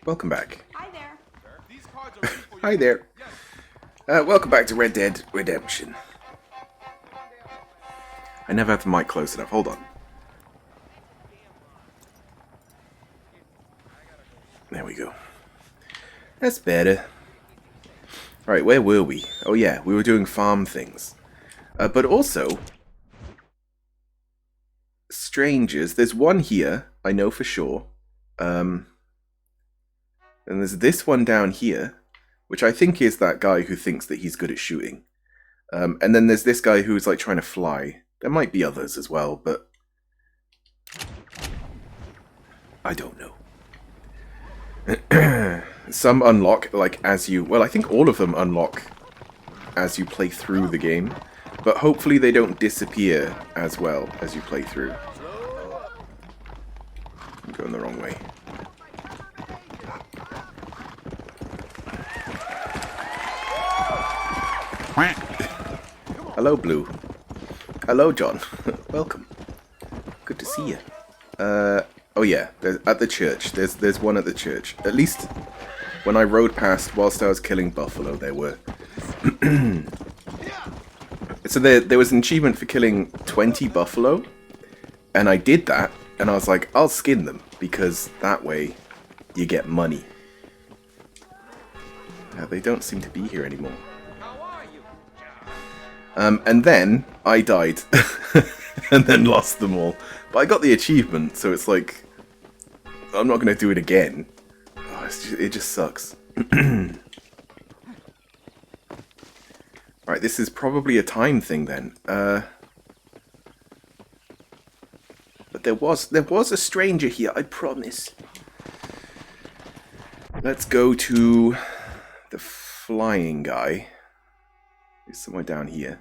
Welcome back. Hi there. Hi there. Welcome back to Red Dead Redemption. I never have the mic close enough. Hold on. There we go. That's better. Alright, where were we? Oh yeah, we were doing farm things. But also, strangers. There's one here, I know for sure. And there's this one down here, which I think is that guy who thinks that he's good at shooting. And then there's this guy who's like trying to fly. There might be others as well, but I don't know. Some unlock, like, as you... Well, I think all of them unlock as you play through the game. But hopefully they don't disappear as well as you play through. I'm going the wrong way. Hello, Blue. Hello, John. Welcome. Good to see you. Oh yeah, at the church. There's one at the church. At least when I rode past whilst I was killing buffalo, there were. So there was an achievement for killing 20 buffalo, and I did that, and I was like, I'll skin them, because that way you get money. They don't seem to be here anymore. And then I died, and then lost them all. But I got the achievement, so it's like, I'm not going to do it again. Oh, it just sucks. Alright, this is probably a time thing then. But there was a stranger here, I promise. Let's go to the flying guy. He's somewhere down here.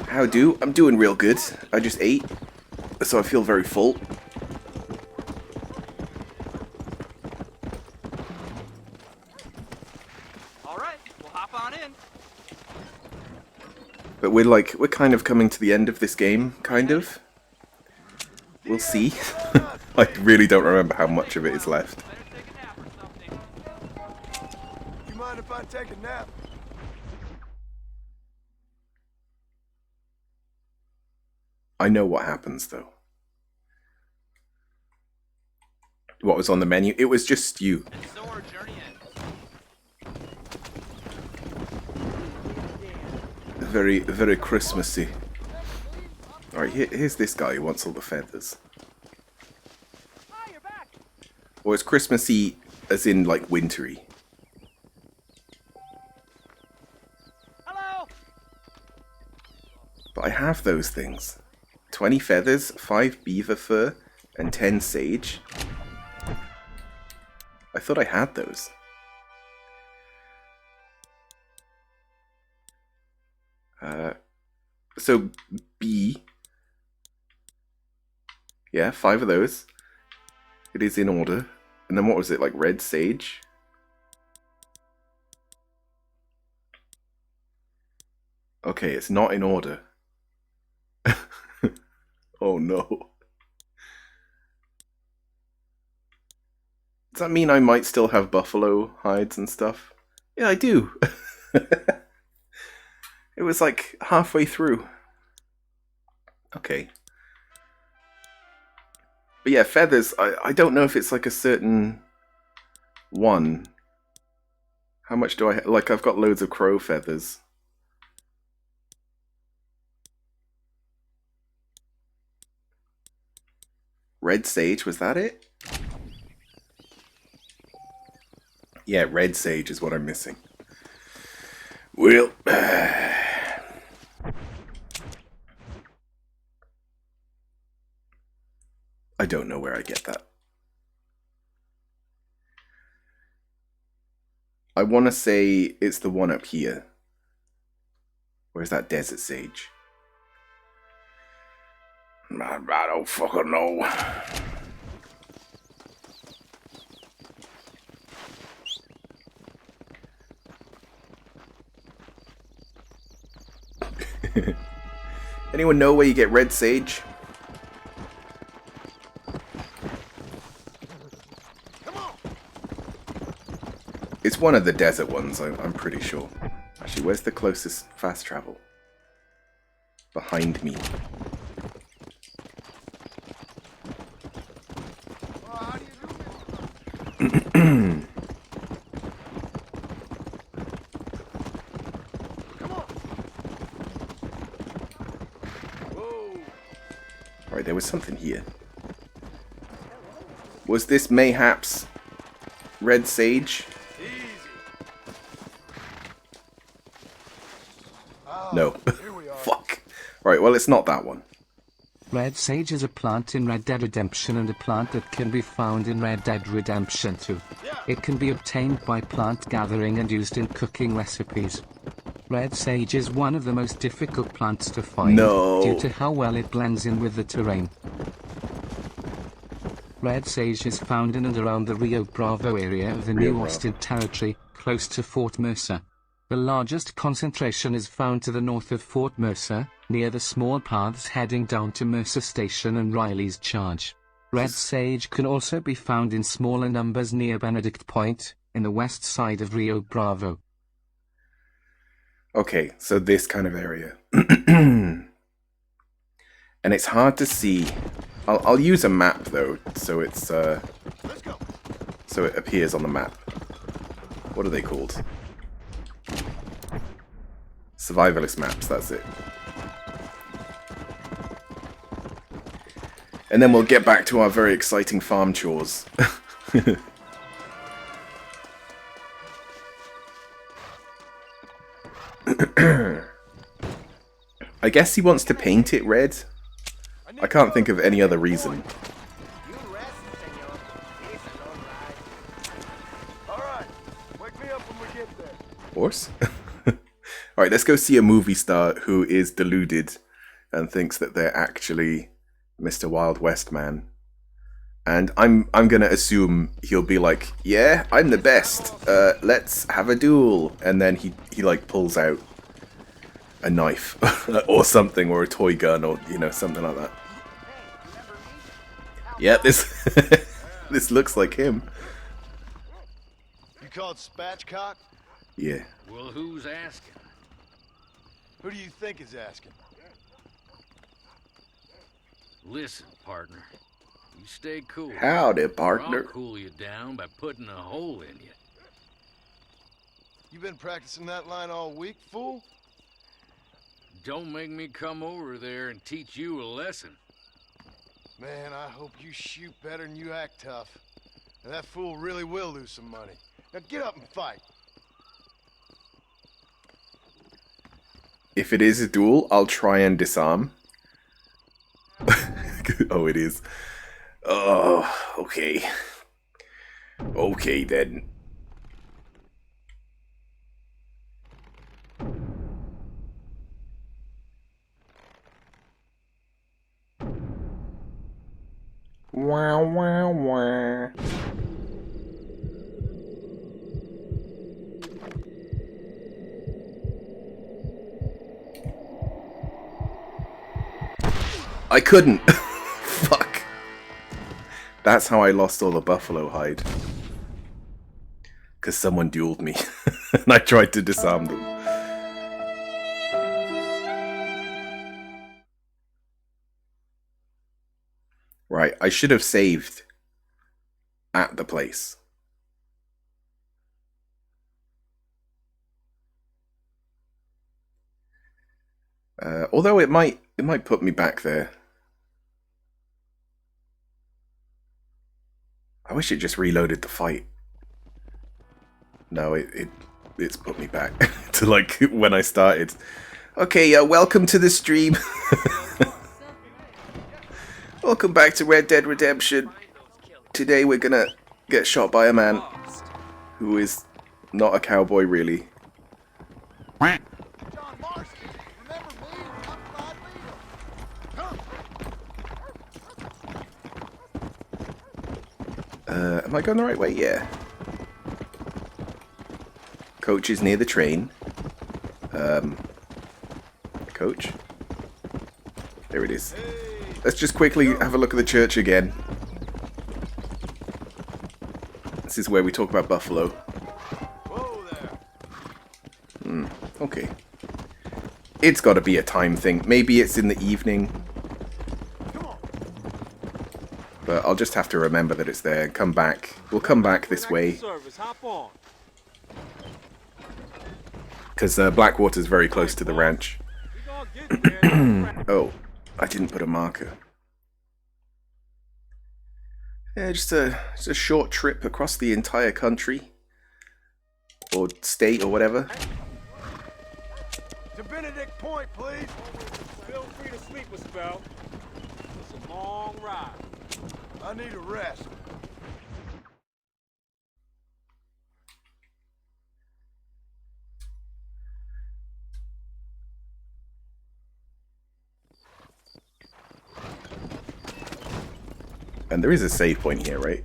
How do? I'm doing real good. I just ate, so I feel very full. Alright, we'll hop on in. But we're kind of coming to the end of this game, kind of. We'll see. I really don't remember how much of it is left. Better take a nap or something. You mind if I take a nap? I know what happens, though. What was on the menu? It was just stew. And so our journey ends. Very, very Christmassy. Alright, here's this guy who wants all the feathers. Ah, you're back. Or it's Christmassy as in, like, wintry. Hello. But I have those things. 20 feathers, 5 beaver fur, and 10 sage. I thought I had those. So B. Yeah, 5 of those. It is in order. And then what was it, like red sage? Okay, it's not in order. Oh no. Does that mean I might still have buffalo hides and stuff? Yeah, I do. It was like halfway through. Okay. But yeah, feathers, I don't know if it's like a certain one. How much do I like, I've got loads of crow feathers. Red sage, was that it? Yeah, red sage is what I'm missing. Well, I don't know where I get that. I want to say it's the one up here. Where's that desert sage? I don't fucking know. Anyone know where you get red sage? It's one of the desert ones, I'm pretty sure. Actually, where's the closest fast travel? Behind me. How do you do this? Come on. Whoa. Right, there was something here. Was this mayhaps Red Sage? Easy. No. Here we are. Fuck. Right, well, it's not that one. Red Sage is a plant in Red Dead Redemption and a plant that can be found in Red Dead Redemption 2. It can be obtained by plant gathering and used in cooking recipes. Red Sage is one of the most difficult plants to find due to how well it blends in with the terrain. Red Sage is found in and around the Rio Bravo area of the Rio New Bravo. Austin Territory, close to Fort Mercer. The largest concentration is found to the north of Fort Mercer, near the small paths heading down to Mercer Station and Riley's Charge. Red Sage can also be found in smaller numbers near Benedict Point, in the west side of Rio Bravo. Okay, so this kind of area. And it's hard to see. I'll use a map though, so it's Let's go. so it appears on the map. What are they called? Survivalist maps, that's it. And then we'll get back to our very exciting farm chores. I guess he wants to paint it red. I can't think of any other reason. All right. Wake me up when we get there. Horse? Alright, let's go see a movie star who is deluded and thinks that they're actually Mr. Wild West man. And I'm gonna assume he'll be like, yeah, I'm the best. Let's have a duel. And then he like pulls out a knife or something, or a toy gun, or something like that. Yeah, this this looks like him. You called Spatchcock? Yeah. Well, who's asking? Who do you think is asking? Listen, partner. You stay cool. Howdy, or I'll partner. cool you down by putting a hole in you. You been practicing that line all week, fool? Don't make me come over there and teach you a lesson. Man, I hope you shoot better than you act tough. And that fool really will lose some money. Now get up and fight. If it is a duel, I'll try and disarm. Oh, it is. Oh, okay. Okay, then. Wow, wow, wow. I couldn't. Fuck. That's how I lost all the buffalo hide. Because someone dueled me. And I tried to disarm them. Right, I should have saved at the place. Although it might put me back there. I wish it just reloaded the fight. No, it's put me back to like when I started. Okay, welcome to the stream. Welcome back to Red Dead Redemption. Today we're gonna get shot by a man who is not a cowboy really. John Marston, remember me? I'm Clyde Leader. Come. Am I going the right way? Yeah. Coach is near the train. Coach? There it is. Let's just quickly have a look at the church again. This is where we talk about Buffalo. Whoa, It's got to be a time thing. Maybe it's in the evening. But I'll just have to remember that it's there and come back. We'll come back this way. Service, hop on. Because Blackwater's very close to the ranch. We gonna get there. Oh, I didn't put a marker. Yeah, just a short trip across the entire country. Or state or whatever. To Benedict Point, please. Feel free to sleep a spell. It's a long ride. I need a rest. And there is a save point here, right?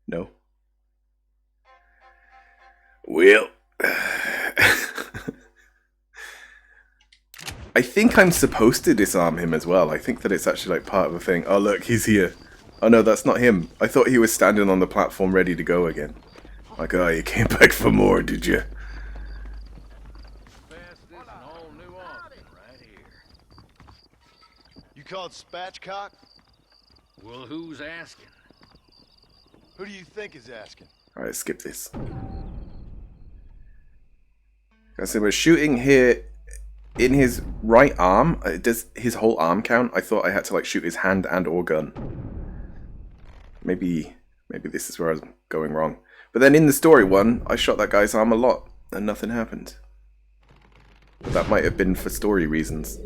No? Well... I think I'm supposed to disarm him as well. I think that it's actually like part of the thing. Oh look, he's here. Oh no, that's not him. I thought he was standing on the platform ready to go again. Like, oh, you came back for more, did you? Pass this and all new Austin right here. You called Spatchcock? Well, who's asking? Who do you think is asking? Alright, skip this. So we're shooting here in his right arm. Does his whole arm count? I thought I had to like shoot his hand and or gun. Maybe this is where I was going wrong. But then in the story one, I shot that guy's arm a lot and nothing happened. But that might have been for story reasons.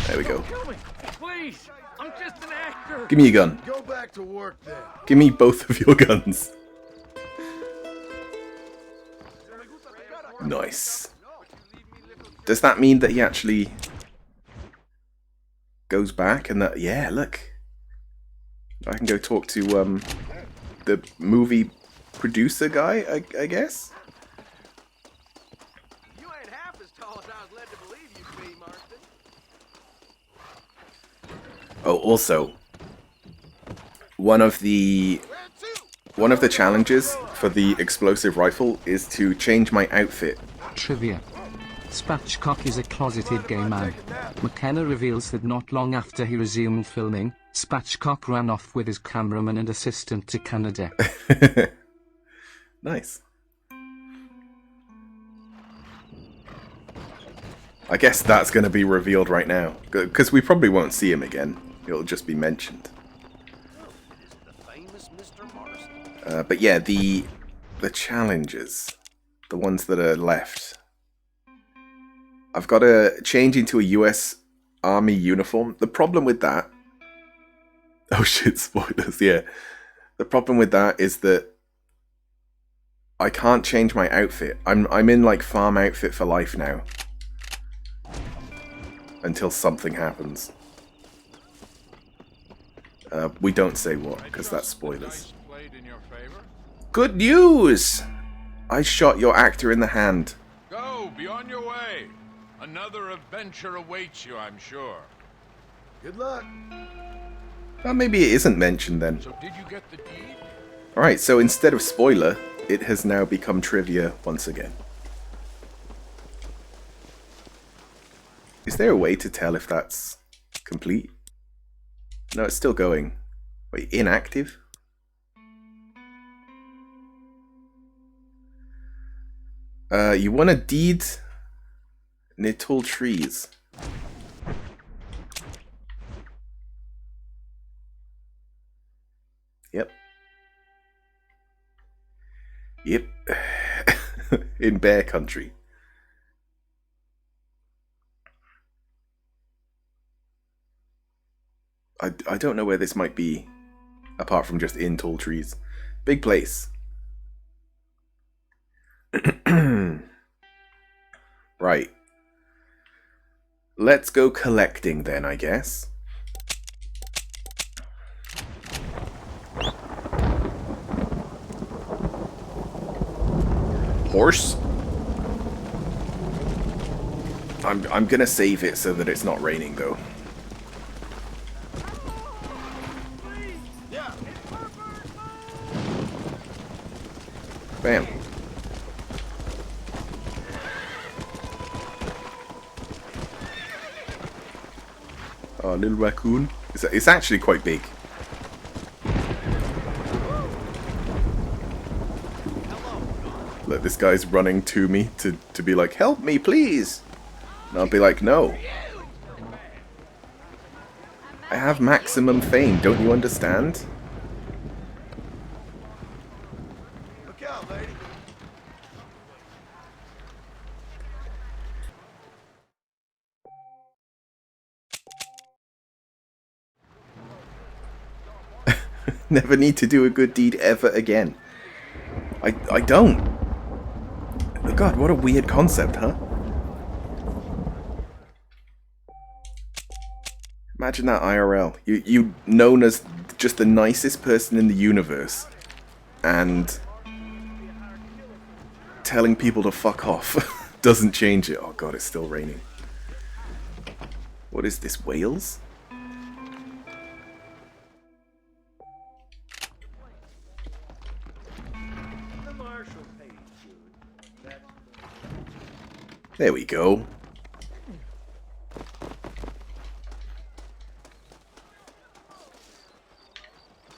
There we go. Kill me, please. I'm just an actor. Give me your gun. Go back to work then. Give me both of your guns. Nice. Does that mean that he actually goes back and that... Yeah, look. I can go talk to the movie producer guy, I guess? You ain't half as tall as I was led to believe you'd be, Marston. Oh, also, one of the challenges for the explosive rifle is to change my outfit. Trivia. Spatchcock is a closeted gay man. McKenna reveals that not long after he resumed filming, Spatchcock ran off with his cameraman and assistant to Canada. Nice. I guess that's going to be revealed right now, because we probably won't see him again. It'll just be mentioned. But yeah, the challenges, the ones that are left. I've got to change into a US Army uniform. The problem with that... Oh shit, spoilers, yeah. The problem with that is that I can't change my outfit. I'm in like farm outfit for life now. Until something happens. We don't say what, because that's spoilers. Good news! I shot your actor in the hand. Go, be on your way. Another adventure awaits you, I'm sure. Good luck. Well, maybe it isn't mentioned then. So did you get the deed? Alright, so instead of spoiler, it has now become trivia once again. Is there a way to tell if that's complete? No, it's still going. Wait, inactive? You want a deed near tall trees. Yep. Yep. In bear country. I don't know where this might be, apart from just in tall trees. Big place. Right. Let's go collecting then, I guess. Horse? I'm gonna save it so that it's not raining though. Bam. Oh, little raccoon. It's actually quite big. Look, this guy's running to me to be like, help me, please. And I'll be like, no. I have maximum fame, don't you understand? Look out, lady. Never need to do a good deed ever again. I don't. Oh God, what a weird concept, huh? Imagine that IRL. You known as just the nicest person in the universe, and telling people to fuck off doesn't change it. Oh God, it's still raining. What is this, Wales? There we go.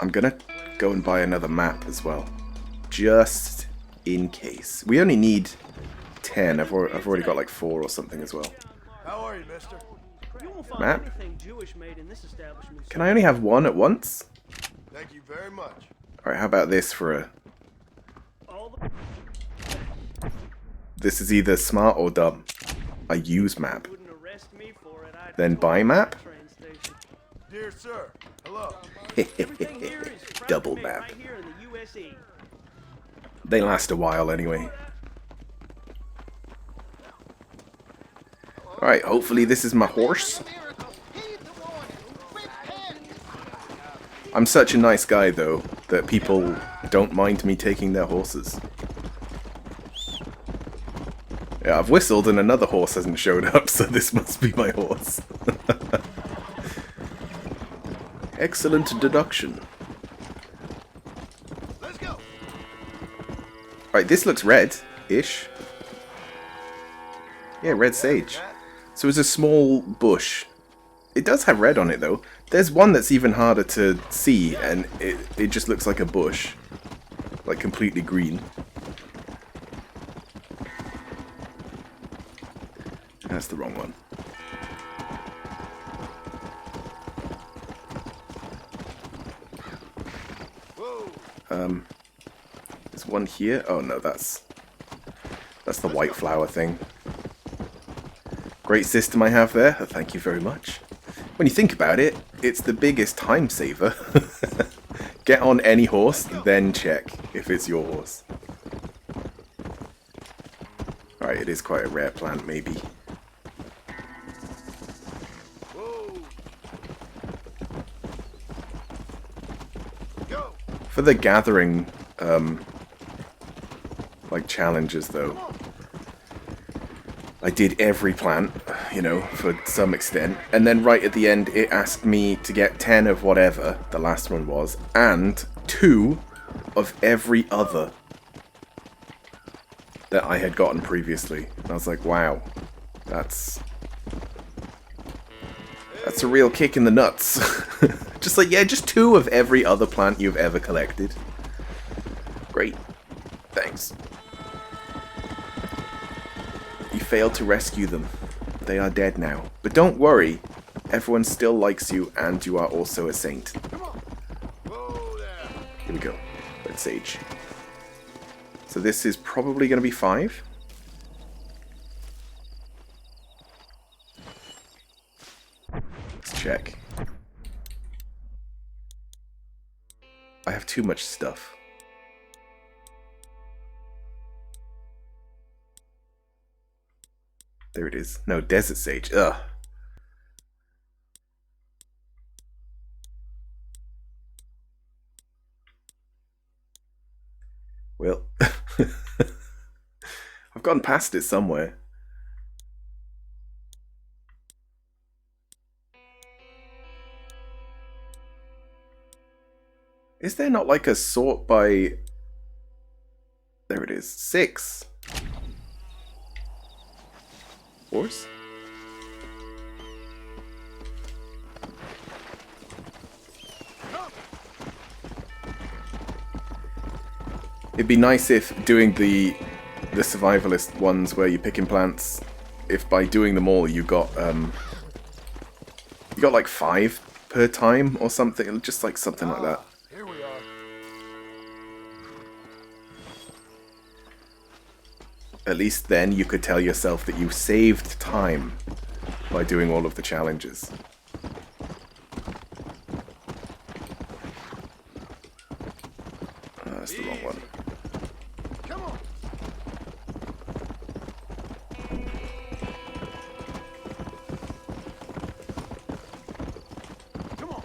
I'm gonna go and buy another map as well, just in case. We only need 10. I've already got like 4 or something as well. How are you, mister? Map? Can I only have 1 at once? Thank you very much. Alright, how about this for a... This is either smart or dumb. I use map. Then buy map? Dear sir, hello. Double map. They last a while anyway. Alright, hopefully this is my horse. I'm such a nice guy though, that people don't mind me taking their horses. Yeah, I've whistled and another horse hasn't showed up, so this must be my horse. Excellent deduction. Let's go. Right, this looks red-ish. Yeah, red sage. So it's a small bush. It does have red on it though. There's one that's even harder to see, and it just looks like a bush. Like completely green. That's the wrong one. There's one here. Oh no, that's the white flower thing. Great system I have there. Thank you very much. When you think about it, it's the biggest time saver. Get on any horse, then check if it's your horse. Alright, it is quite a rare plant, maybe. Go. For the gathering, like challenges though, I did every plant, you know, for some extent, and then right at the end it asked me to get 10 of whatever the last one was, and 2 of every other that I had gotten previously. And I was like, wow, that's a real kick in the nuts. Just like, yeah, just 2 of every other plant you've ever collected. Great. Thanks. You failed to rescue them. They are dead now. But don't worry, everyone still likes you and you are also a saint. Whoa there. Here we go. Red sage. So this is probably going to be 5. Let's check. I have too much stuff. There it is. No, desert sage. Ugh. Well, I've gotten past it somewhere. Is there not like a sort by... There it is. 6. Horse? It'd be nice if doing the survivalist ones where you're picking plants, if by doing them all you got like 5 per time or something, just like something like that. Here we are. At least then you could tell yourself that you saved time by doing all of the challenges. That's the wrong one. Come on. Come on.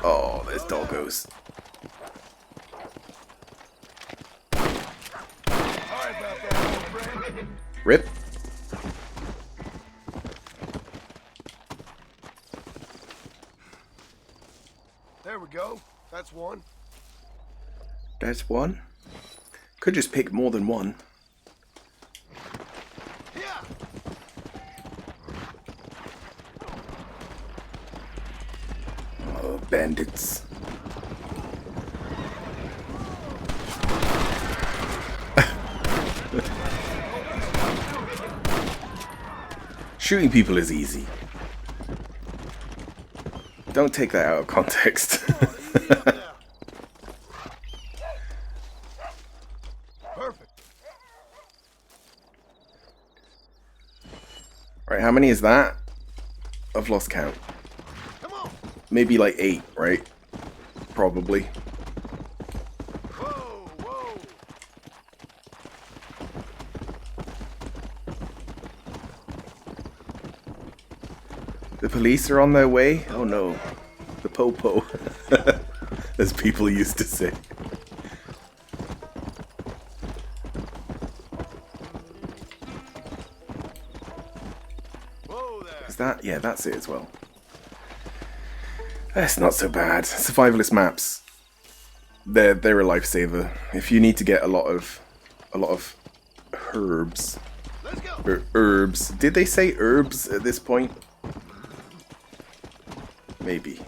Oh, there's doggos. Sorry about that, old friend. Rip. There we go. That's one. That's one. Could just pick more than one. Yeah. Oh, bandits. Shooting people is easy. Don't take that out of context. Perfect. Right, how many is that? I've lost count. Come on. Maybe like 8, right? Probably. Whoa, whoa. The police are on their way? Oh no. The po-po. As people used to say. Whoa there. Is that? Yeah, that's it as well. That's not so bad. Survivalist maps. They're a lifesaver. If you need to get a lot of herbs. Let's go. Or herbs. Did they say herbs at this point? Maybe.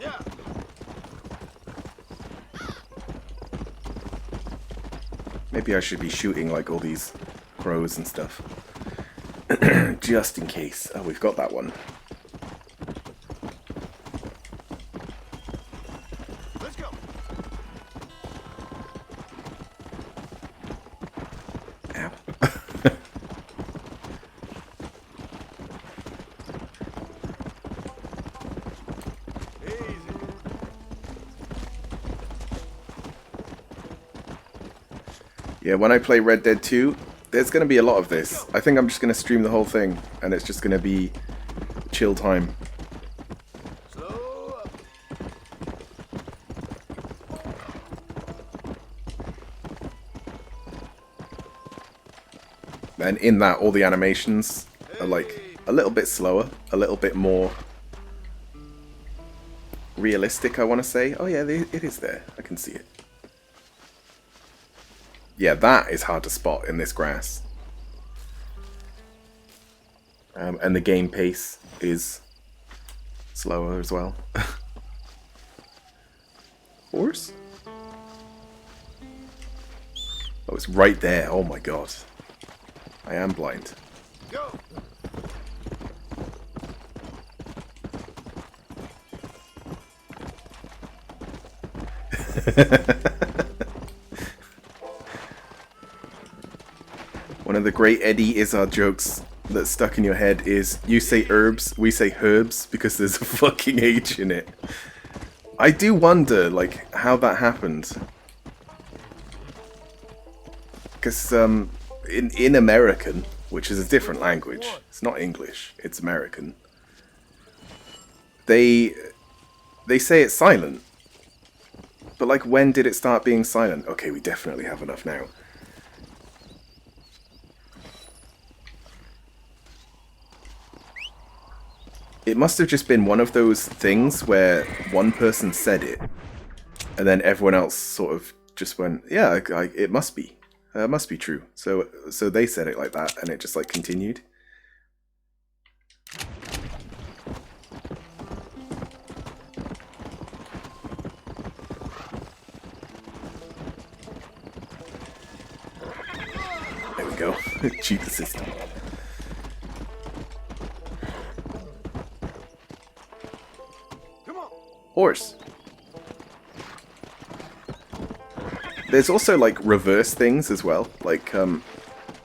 Yeah. Maybe I should be shooting like all these crows and stuff. Just in case. Oh, we've got that one. Let's go. Ow. Easy. Yeah, when I play Red Dead 2, there's going to be a lot of this. I think I'm just going to stream the whole thing, and it's just going to be chill time. Slow up. And in that, all the animations are like a little bit slower, a little bit more realistic, I want to say. Oh yeah, it is there. I can see it. Yeah, that is hard to spot in this grass. And the game pace is slower as well. Horse? Oh, it's right there. Oh my god. I am blind. Go. One of the great Eddie Izzard jokes that's stuck in your head is, you say herbs, we say herbs, because there's a fucking H in it. I do wonder, like, how that happened. Because, in American, which is a different language, it's not English, it's American, they say it's silent. But, like, when did it start being silent? Okay, we definitely have enough now. It must have just been one of those things where one person said it, and then everyone else sort of just went, yeah, it must be. Must be true. So they said it like that, and it just like continued. There we go. Cheat the system. Come on. Horse. There's also like reverse things as well. Like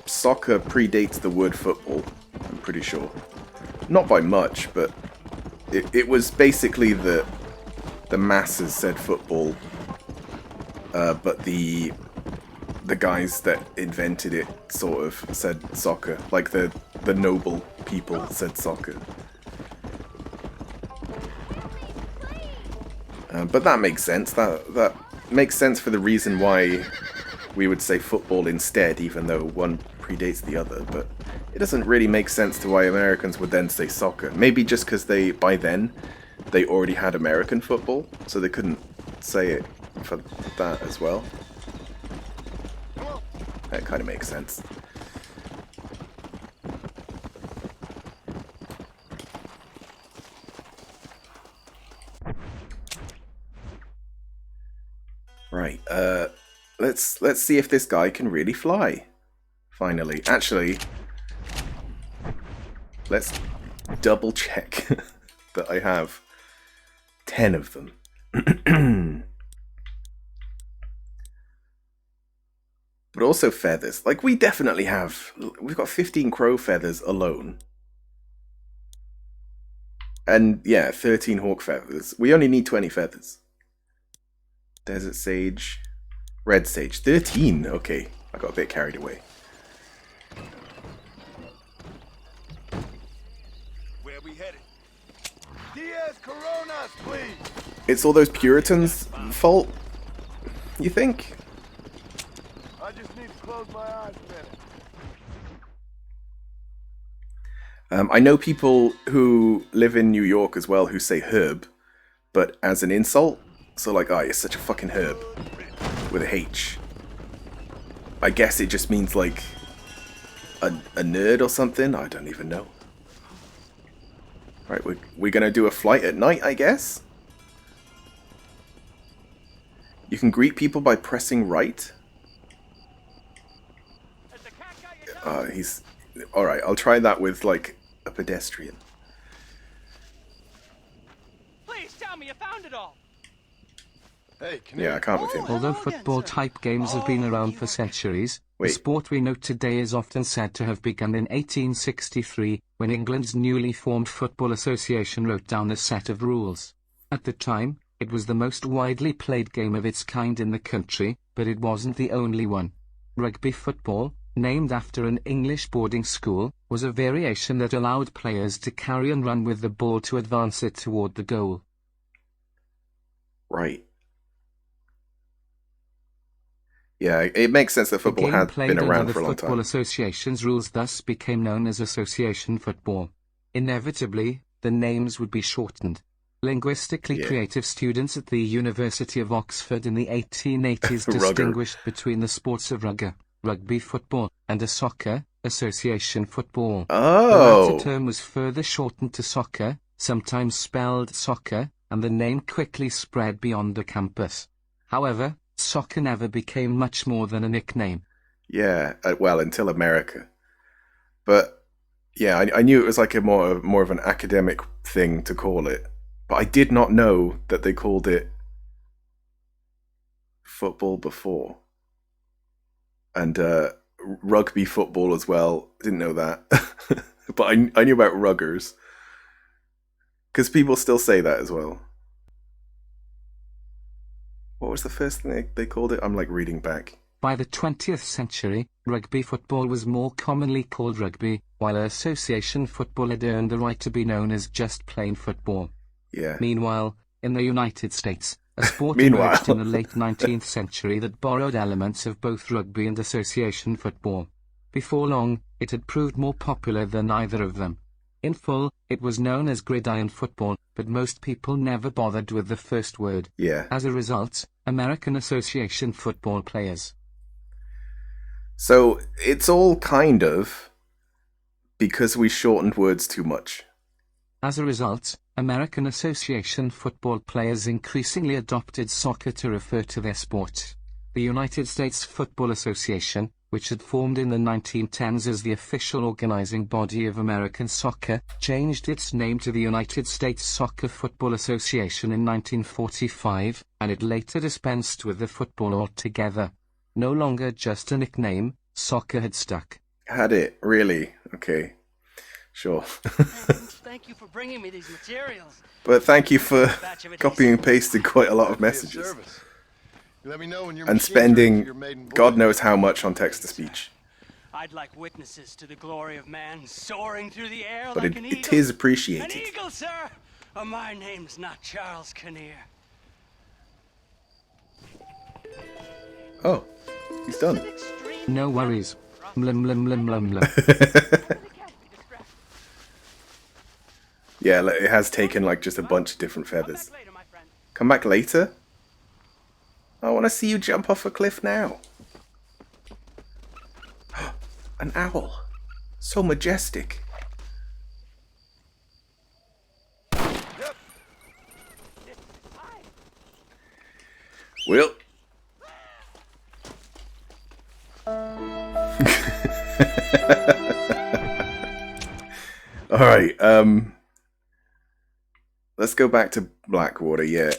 soccer predates the word football, I'm pretty sure. Not by much, but it was basically the masses said football, but the guys that invented it sort of said soccer. Like the noble people said soccer. But that makes sense. That makes sense for the reason why we would say football instead, even though one predates the other. But it doesn't really make sense to why Americans would then say soccer. Maybe just because by then they already had American football, so they couldn't say it for that as well. That kind of makes sense. Right, let's see if this guy can really fly. Finally. Actually, let's double check that I have 10 of them. But also feathers. Like, we've got 15 crow feathers alone. And, yeah, 13 hawk feathers. We only need 20 feathers. Desert sage. Red sage. 13! Okay, I got a bit carried away. Where we headed? Diaz Coronas, please! It's all those Puritans' fault, you think? I just need to close my eyes a minute. I know people who live in New York as well who say herb, but as an insult. So like, oh, you're such a fucking herb. With a H. I guess it just means like a nerd or something? I don't even know. Right, we're gonna do a flight at night, I guess? You can greet people by pressing right? He's... Alright, I'll try that with like a pedestrian. Please tell me you found it all. Hey, Yeah, I can't with him. Although football-type games have been around for centuries, the sport we know today is often said to have begun in 1863, when England's newly formed Football Association wrote down a set of rules. At the time, it was the most widely played game of its kind in the country, but it wasn't the only one. Rugby football, named after an English boarding school, was a variation that allowed players to carry and run with the ball to advance it toward the goal. Right. Yeah, it makes sense that football had been around for a long the Football time. Association's rules thus became known as association football. Inevitably, the names would be shortened. Linguistically creative students at the University of Oxford in the 1880s distinguished between the sports of rugby football, and a soccer, association football. Oh! The latter term was further shortened to soccer, sometimes spelled soccer, and the name quickly spread beyond the campus. However, soccer never became much more than a nickname. Yeah, well, until America. But, yeah, I knew it was like a more of an academic thing to call it. But I did not know that they called it football before. And rugby football as well. Didn't know that. But I knew about ruggers. Because people still say that as well. What was the first thing they called it? I'm like reading back. By the 20th century, rugby football was more commonly called rugby, while association football had earned the right to be known as just plain football. Yeah. Meanwhile, in the United States, a sport emerged in the late 19th century that borrowed elements of both rugby and association football. Before long, it had proved more popular than either of them. In full, it was known as gridiron football, but most people never bothered with the first word. Yeah. As a result, American Association football players. So it's all kind of because we shortened words too much. As a result, American Association football players increasingly adopted soccer to refer to their sport. The United States Football Association, which had formed in the 1910s as the official organizing body of American soccer, changed its name to the United States Soccer Football Association in 1945, and it later dispensed with the football altogether. No longer just a nickname, soccer had stuck. Had it? Really? Okay. Sure. Thank you for bringing me these materials. But thank you for Batch of copying and pasting quite a lot of Be a messages. service. You let me know when your And machine's ready for spending your maiden God voyage. knows how much on text-to-speech. I'd like witnesses to the glory of man soaring through the air But like an it eagle. is An appreciated. eagle, sir! My name's not Charles Kinnear. Oh, he's done. Extreme No worries. Mlim mlim mlim mlim mlim. Yeah, like, it has taken like just a bunch of different feathers. Later, my friend. Come back later? I want to see you jump off a cliff now. An owl. So majestic. Well. Alright, let's go back to Blackwater, yeah.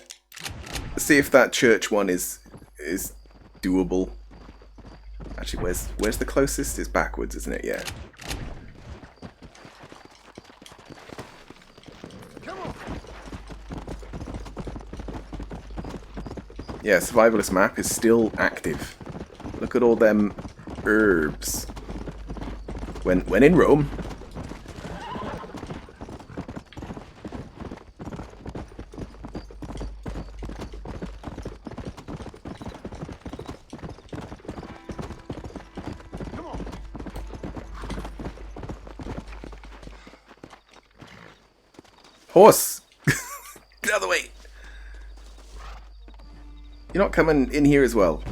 Let's see if that church one is doable. Actually, where's the closest? It's backwards, isn't it? Yeah. Yeah, survivalist map is still active. Look at all them herbs. When in Rome. Horse! Get out of the way! You're not coming in here as well.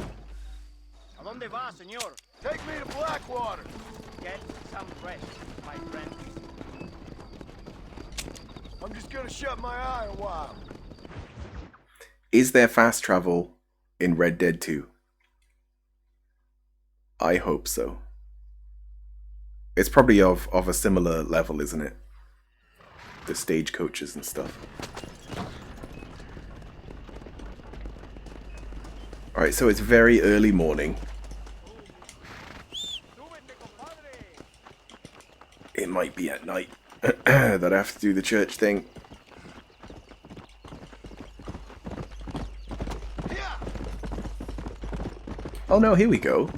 ¿A dónde va, señor? Take me to Blackwater. Get some rest, my friend. I'm just gonna shut my eye a while. Is there fast travel in Red Dead 2? I hope so. It's probably of a similar level, isn't it? The stagecoaches and stuff. Alright, so it's very early morning. It might be at night that I have to do the church thing. Oh no, here we go.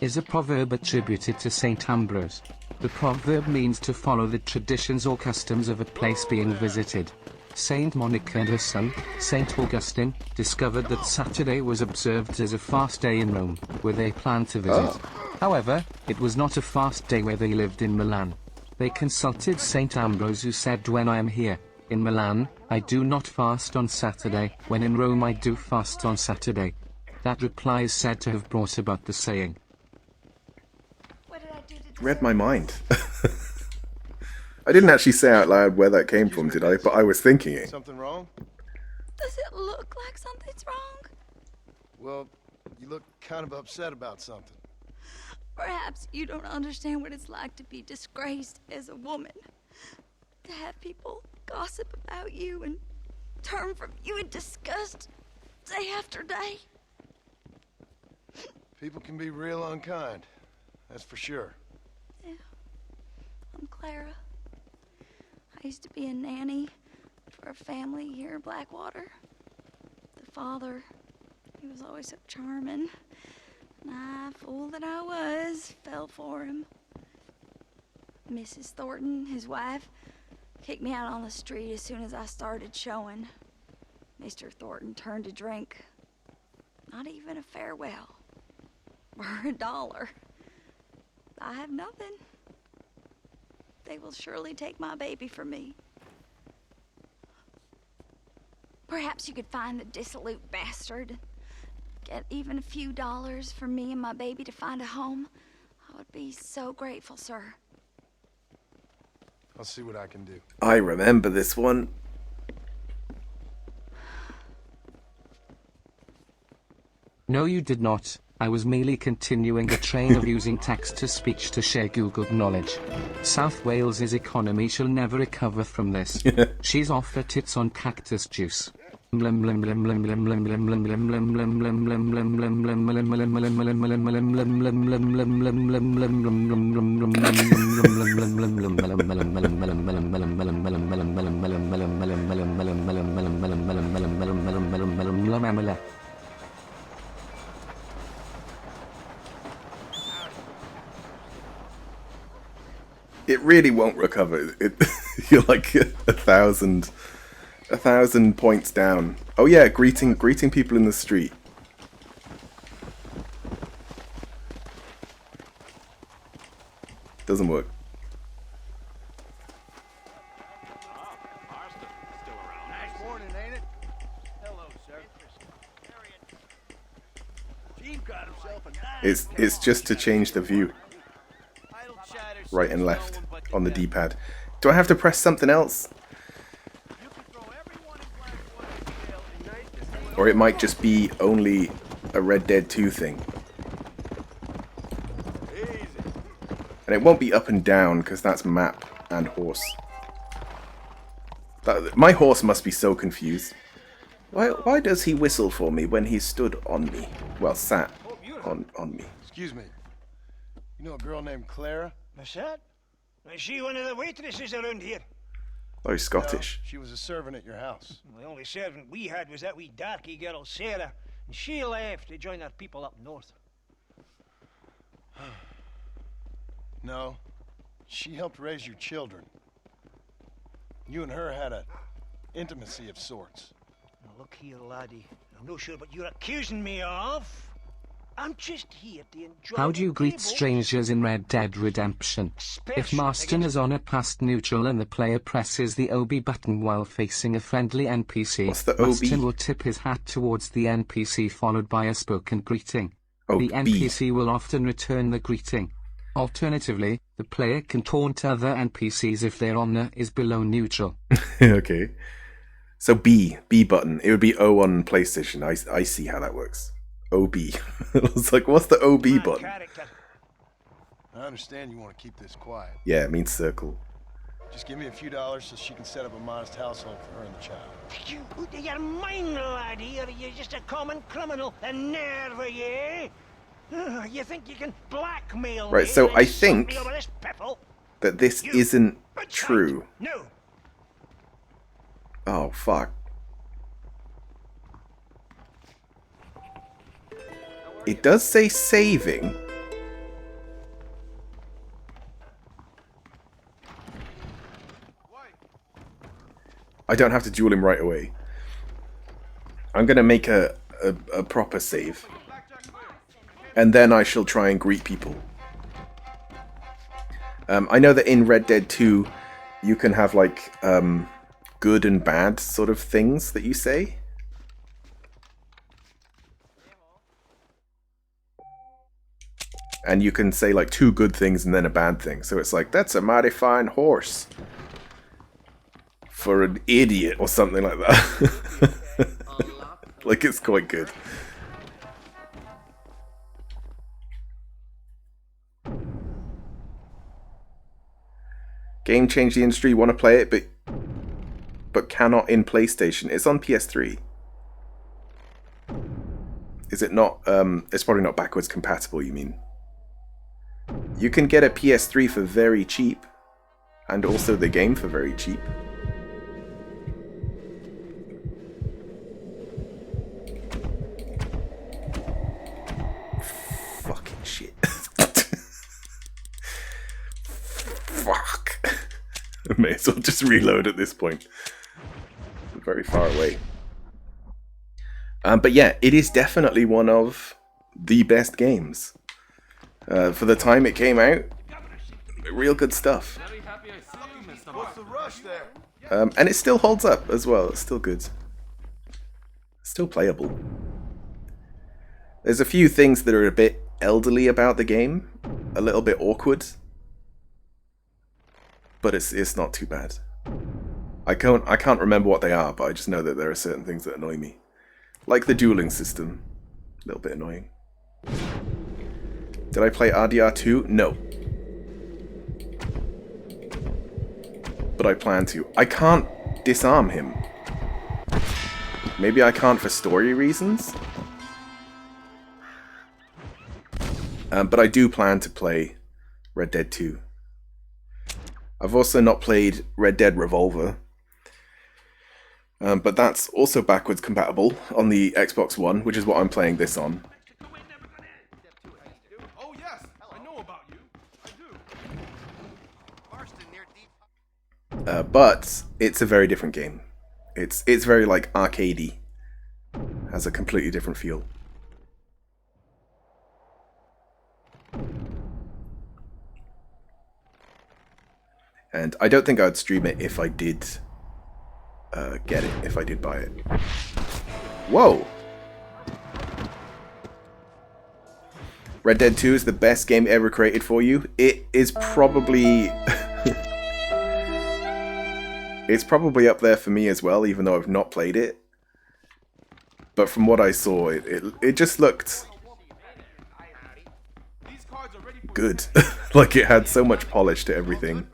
Is a proverb attributed to Saint Ambrose. The proverb means to follow the traditions or customs of a place being visited. Saint Monica and her son, Saint Augustine, discovered that Saturday was observed as a fast day in Rome, where they planned to visit. However, it was not a fast day where they lived in Milan. They consulted Saint Ambrose, who said, "When I am here, in Milan, I do not fast on Saturday, when in Rome I do fast on Saturday." That reply is said to have brought about the saying. What did I do to Read my mind. I didn't actually say out loud where that came from, did I? But I was thinking it. Something wrong? Does it look like something's wrong? Well, you look kind of upset about something. Perhaps you don't understand what it's like to be disgraced as a woman. To have people gossip about you and turn from you in disgust day after day. People can be real unkind. That's for sure. Yeah. I'm Clara. I used to be a nanny for a family here in Blackwater. The father, he was always so charming. And I, fool that I was, fell for him. Mrs. Thornton, his wife, kicked me out on the street as soon as I started showing. Mr. Thornton turned to drink. Not even a farewell. Or $1. I have nothing. They will surely take my baby from me. Perhaps you could find the dissolute bastard. get even a few dollars for me and my baby to find a home, I would be so grateful, sir. I'll see what I can do. I remember this one. No, you did not. I was merely continuing the train of using text-to-speech to share Googled knowledge. South Wales's economy shall never recover from this. She's off her tits on cactus juice. It really won't recover. You're like a thousand points down. Oh yeah, greeting people in the street. Doesn't work. Nice morning, ain't it? Hello, sir. Chief got himself a nice It's just to change the view. Right and left on the D-pad. Do I have to press something else? Or it might just be only a Red Dead 2 thing. And it won't be up and down, because that's map and horse. My horse must be so confused. Why does he whistle for me when he stood on me? Well, sat on me. Excuse me. You know a girl named Clara? What's that? Is she one of the waitresses around here? Oh, he's Scottish. She was a servant at your house. The only servant we had was that wee darky girl, Sarah, and she left to join our people up north. No. She helped raise your children. You and her had a intimacy of sorts. Now look here, laddie. I'm not sure what you're accusing me of. I'm just here to enjoy. How do you greet strangers in Red Dead Redemption? If Marston is on a past neutral and the player presses the OB button while facing a friendly NPC, What's the OB? Marston will tip his hat towards the NPC followed by a spoken greeting. Oh, The B. NPC will often return the greeting. Alternatively, the player can taunt other NPCs if their honor is below neutral. Okay. So B button. It would be O on PlayStation. I see how that works. OB. I was like, what's the OB button? Character. I understand you want to keep this quiet. Yeah, it means circle. Just give me a few dollars so she can set up a modest household for her and the child. You're mine, laddie, or you're just a common criminal. A nerve, are you? You think you can blackmail Right, me so and I insult think me over this piffle? that this You- isn't That's true. right. No. Oh, fuck. It does say saving. I don't have to duel him right away. I'm going to make a proper save. And then I shall try and greet people. I know that in Red Dead 2, you can have, like, good and bad sort of things that you say. And you can say, like, two good things and then a bad thing. So it's like, that's a mighty fine horse. For an idiot or something like that. Like, it's quite good. Game changed the industry. You want to play it, but cannot in PlayStation. It's on PS3. Is it not? It's probably not backwards compatible, you mean? You can get a PS3 for very cheap. And also the game for very cheap. Fucking shit. Fuck. I may as well just reload at this point. I'm very far away. But yeah, it is definitely one of the best games. For the time it came out, real good stuff. What's the rush there? And it still holds up as well. It's still good. Still playable. There's a few things that are a bit elderly about the game, a little bit awkward, but it's not too bad. I can't remember what they are, but I just know that there are certain things that annoy me. Like the dueling system. A little bit annoying. Did I play RDR2? No. But I plan to. I can't disarm him. Maybe I can't for story reasons? But I do plan to play Red Dead 2. I've also not played Red Dead Revolver. But that's also backwards compatible on the Xbox One, which is what I'm playing this on. Oh yes, I know about you. I do. But it's a very different game. It's very like arcadey. Has a completely different feel. And I don't think I'd stream it if I did get it, if I did buy it. Whoa! Red Dead 2 is the best game ever created for you. It is probably... it's probably up there for me as well, even though I've not played it. But from what I saw, it just looked good. Like it had so much polish to everything.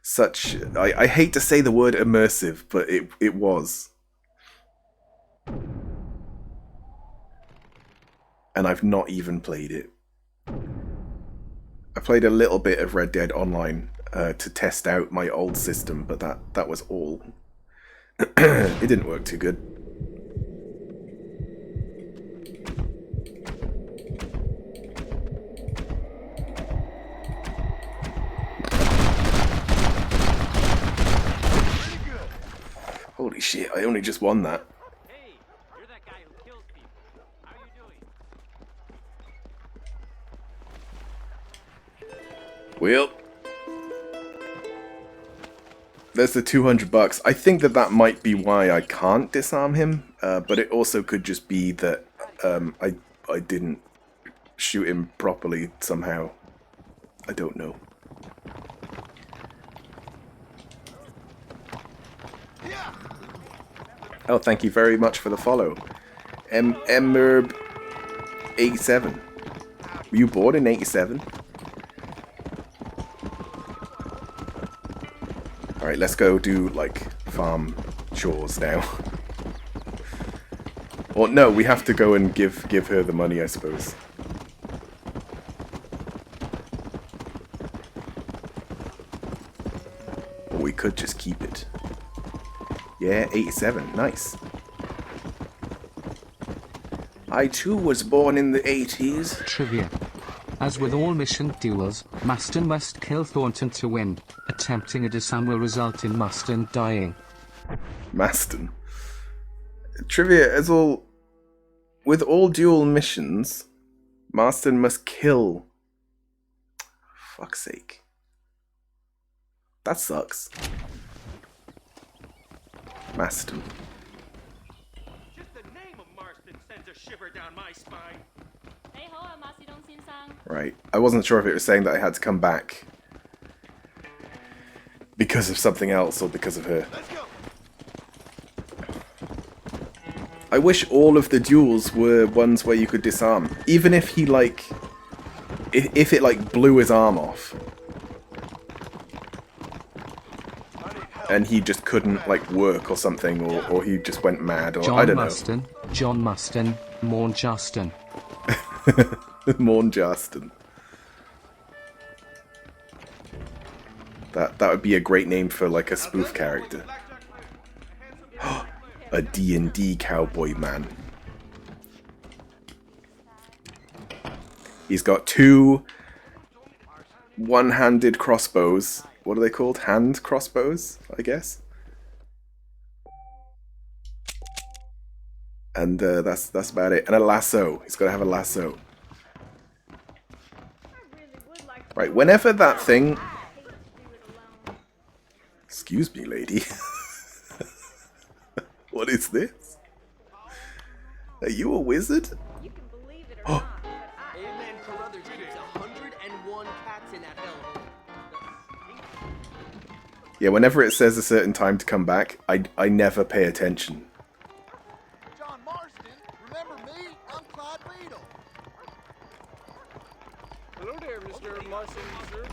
Such... I hate to say the word immersive, but it was. And I've not even played it. I played a little bit of Red Dead Online to test out my old system, but that was all. It didn't work too good. Holy shit, I only just won that. Hey, you're that guy who kills people. How are you doing? Well, there's the $200. I think that might be why I can't disarm him, but it also could just be that I didn't shoot him properly somehow. I don't know. Oh, thank you very much for the follow. Emerb87. Were you born in 87? Alright, let's go do, like, farm chores now. Well, no, we have to go and give her the money, I suppose. Or we could just keep it. Yeah, 87. Nice. I too was born in the 80s. Trivia. As with all mission duels, Marston must kill Thornton to win. Attempting a disarm will result in Marston dying. Marston. Trivia, with all duel missions, Marston must kill. Fuck's sake. That sucks. Marston. Just the name of Marston sends a shiver down my spine. Right. I wasn't sure if it was saying that I had to come back because of something else or because of her. I wish all of the duels were ones where you could disarm. Even if he, like... If it, like, blew his arm off. And he just couldn't, like, work or something, or he just went mad, or I don't know. John Marston, Morn Justin. Morn Justin. That would be a great name for, like, a spoof character. A D&D cowboy man. He's got 2 one-handed crossbows. What are they called? Hand crossbows, I guess. And that's about it. And a lasso. He's got to have a lasso. Right, whenever that thing... Excuse me, lady. What is this? Are you a wizard? Yeah, whenever it says a certain time to come back, I never pay attention. John Marston, remember me? I'm Clyde Beadle. Hello there, Mr. Marston, sir.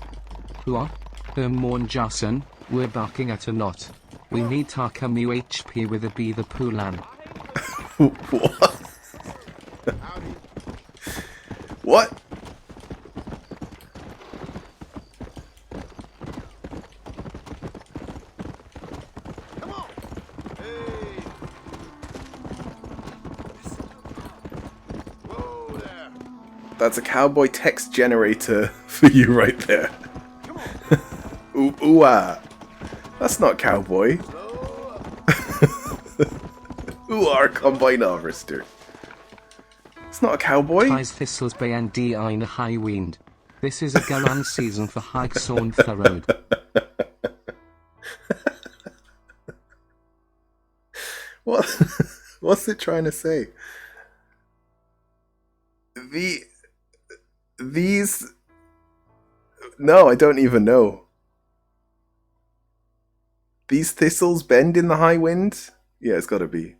What? Morn Jason, we're barking at a knot. We need Tarkam UHP with a be the Poolan. What? What? Come on. Hey. Whoa there. That's a cowboy text generator for you right there. Ooh, ooh, ah. That's not cowboy. Ooh, our combine harvester. It's not a cowboy. Ties Thistles Bay and D in a high wind. This is a Garan season for hikes on the road. What? What's it trying to say? These. No, I don't even know. These thistles bend in the high wind? Yeah, it's gotta be.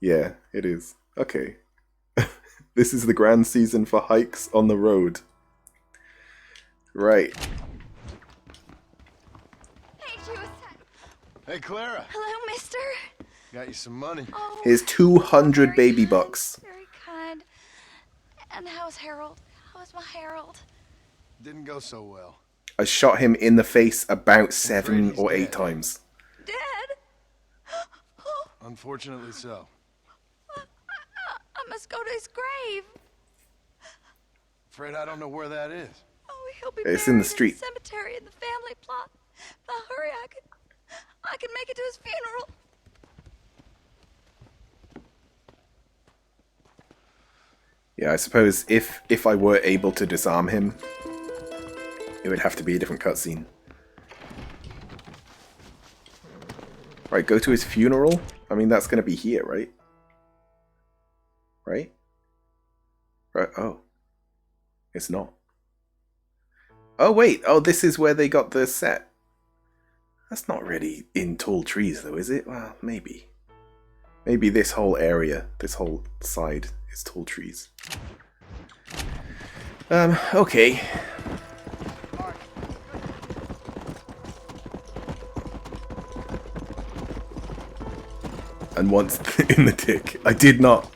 Yeah, it is. Okay. This is the grand season for hikes on the road. Right. Hey, Jewett. Hey, Clara. Hello, mister. Got you some money. Oh, Here's 200 very baby kind, bucks. Very kind. And how's Harold? How's my Harold? Didn't go so well. I shot him in the face about afraid 7 he's or 8 dead. times. Dead? Unfortunately so. I must go to his grave. Afraid I don't know where that is. Oh, he'll be It's buried in the street. cemetery in the family plot. Now hurry, I can make it to his funeral. Yeah, I suppose if I were able to disarm him, it would have to be a different cutscene. Right, go to his funeral? I mean, that's going to be here, right? Right? Right, oh. It's not. Oh, wait. Oh, this is where they got the set. That's not really in tall trees, though, is it? Well, maybe. Maybe this whole area, this whole side is tall trees. Okay. And once in the tick, I did not.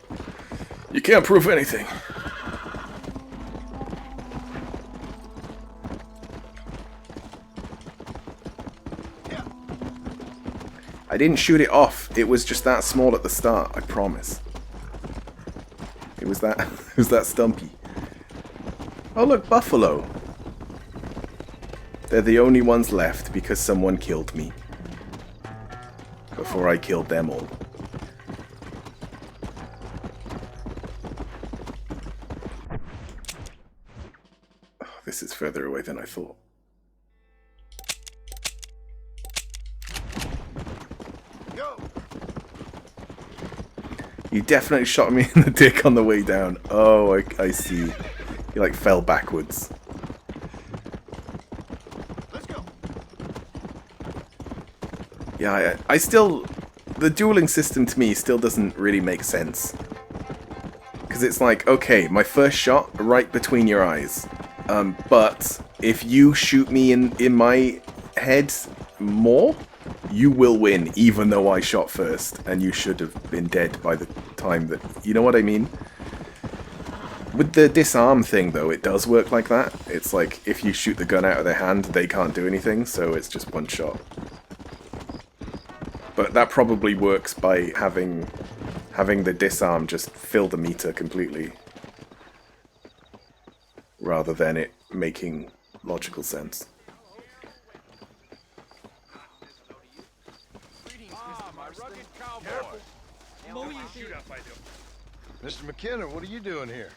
You can't prove anything. I didn't shoot it off. It was just that small at the start, I promise. It was that stumpy. Oh look, buffalo. They're the only ones left because someone killed me. Before I killed them all. Oh, this is further away than I thought. You definitely shot me in the dick on the way down. Oh, I see. You like fell backwards. Let's go. Yeah, I still... The dueling system to me still doesn't really make sense. Because it's like, okay, my first shot right between your eyes. But if you shoot me in my head more, you will win, even though I shot first, and you should have been dead by the time that... You know what I mean? With the disarm thing, though, it does work like that. It's like, if you shoot the gun out of their hand, they can't do anything, so it's just one shot. But that probably works by having the disarm just fill the meter completely, rather than it making logical sense. Mr. McKenna, what are you doing here?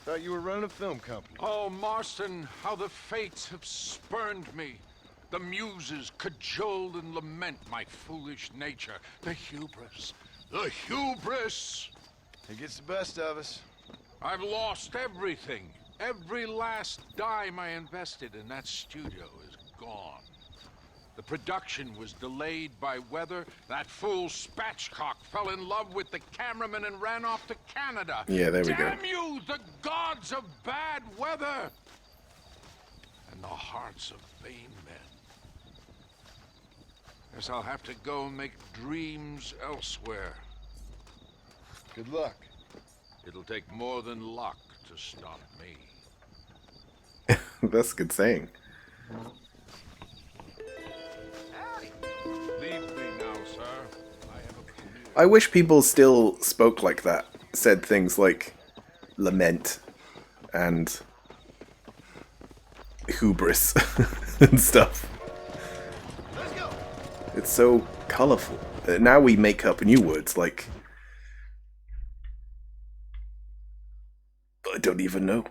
Thought you were running a film company. Oh, Marston, how the fates have spurned me. The muses cajole and lament my foolish nature. The hubris. The hubris! It gets the best of us. I've lost everything. Every last dime I invested in that studio is gone. The production was delayed by weather. That fool Spatchcock fell in love with the cameraman and ran off to Canada. Yeah, there we go. Damn you, the gods of bad weather! And the hearts of vain men. Guess I'll have to go and make dreams elsewhere. Good luck. It'll take more than luck to stop me. That's a good saying. Leave me now, sir. I wish people still spoke like that. Said things like lament and hubris and stuff. Let's go. It's so colourful. Now we make up new words like... I don't even know.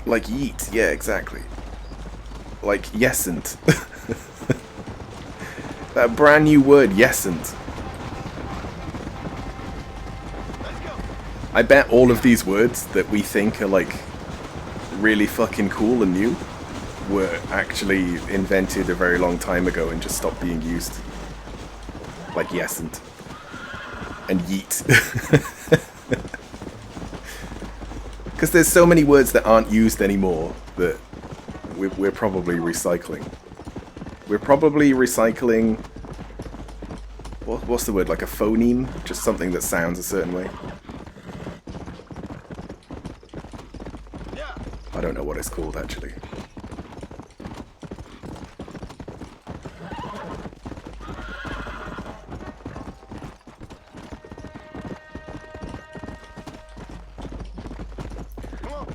Like yeet, yeah, exactly. Like yesn't. That brand new word, yesn't. Let's go. I bet all of these words that we think are like really fucking cool and new were actually invented a very long time ago and just stopped being used. Like yesn't. And yeet. Because there's so many words that aren't used anymore that we're probably recycling. We're probably recycling... What's the word? Like a phoneme? Just something that sounds a certain way. Yeah. I don't know what it's called, actually. Come on.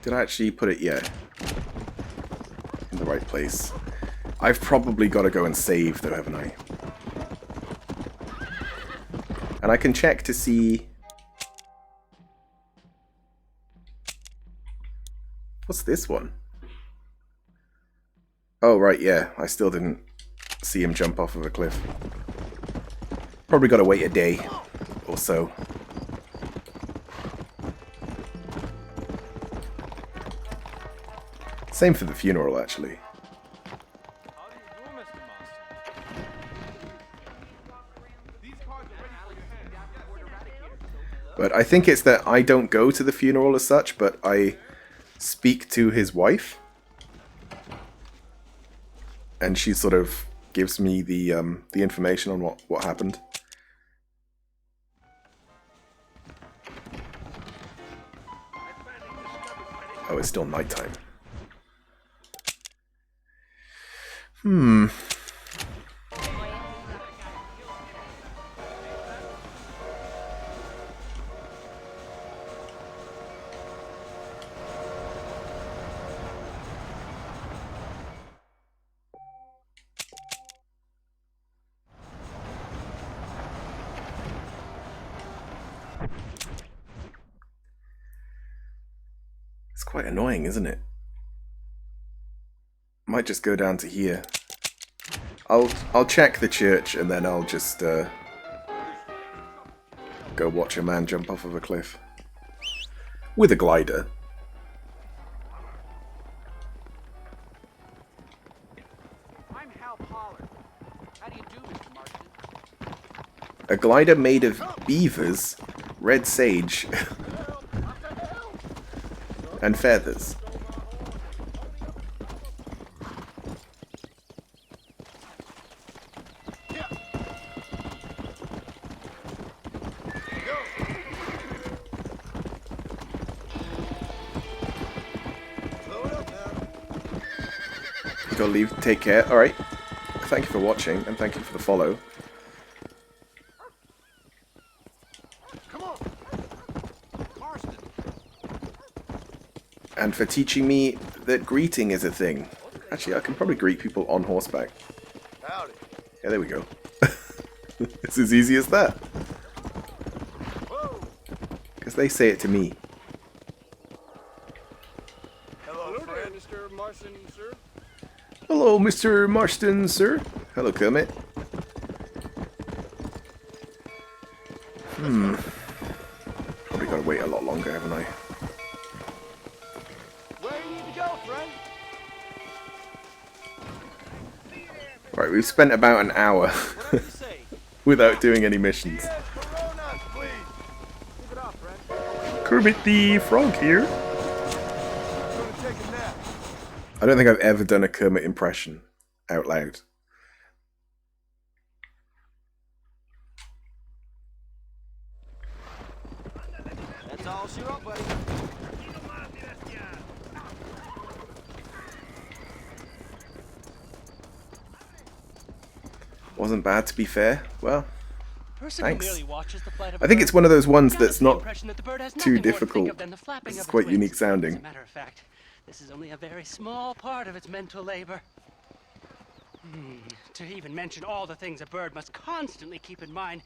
Did I actually put it? Yeah. In the right place. I've probably got to go and save, though, haven't I? And I can check to see... What's this one? Oh, right, yeah. I still didn't see him jump off of a cliff. Probably got to wait a day or so. Same for the funeral, actually. How do you do, Mr. Marston? These cards are ready for your hand. But I think it's that I don't go to the funeral as such, but I speak to his wife. And she sort of gives me the information on what happened. Oh, it's still nighttime. It's quite annoying, isn't it? Might just go down to here. I'll check the church and then I'll just go watch a man jump off of a cliff with a glider. I'm Hal Pollard. How do you do, Mr. Marston? A glider made of beavers, red sage, and feathers. Gotta leave. Take care. Alright. Thank you for watching, and thank you for the follow. Come on. Marston. And for teaching me that greeting is a thing. Actually, I can probably greet people on horseback. Howdy. Yeah, there we go. It's as easy as that. Whoa. Because they say it to me. Hello, friend. Mr. Marston, sir. Hello, Mr. Marston, sir. Hello, Kermit. Probably gotta wait a lot longer, haven't I? Where you need to go, friend? Right, we've spent about an hour Whatever you say. without doing any missions. Yes, Coronas, please. Keep it up, friend. Kermit the Frog here. Gonna take a nap. I don't think I've ever done a Kermit impression out loud. That's all she wrote, buddy. Wasn't bad, to be fair. Well, Person Thanks. who merely watches the flight of I think a it's bird one of those ones cannot that's the not impression that the bird has too nothing more to think difficult. of than the flapping It's of its quite unique wings. As sounding. a matter of fact, this is only a very small part of its mental labor. To even mention all the things a bird must constantly keep in mind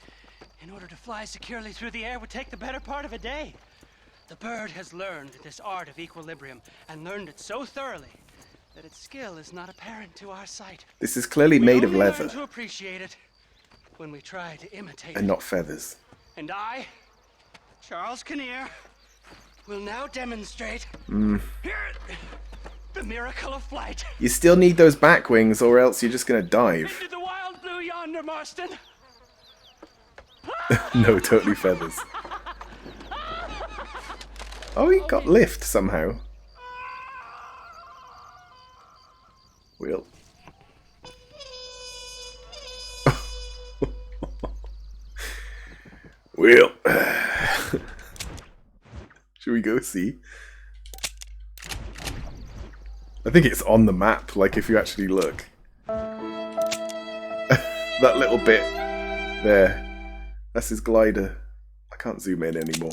in order to fly securely through the air would take the better part of a day. The bird has learned this art of equilibrium and learned it so thoroughly that its skill is not apparent to our sight. This is clearly We made of only learn leather to appreciate it when we try to imitate and it. not feathers. And I, Charles Kinnear, will now demonstrate the miracle of flight. You still need those back wings, or else you're just gonna dive. Into the wild blue yonder, Marston. No, totally feathers. Oh, he got lift somehow. Will. Will. Should we go see? I think it's on the map, like if you actually look. That little bit there. That's his glider. I can't zoom in anymore.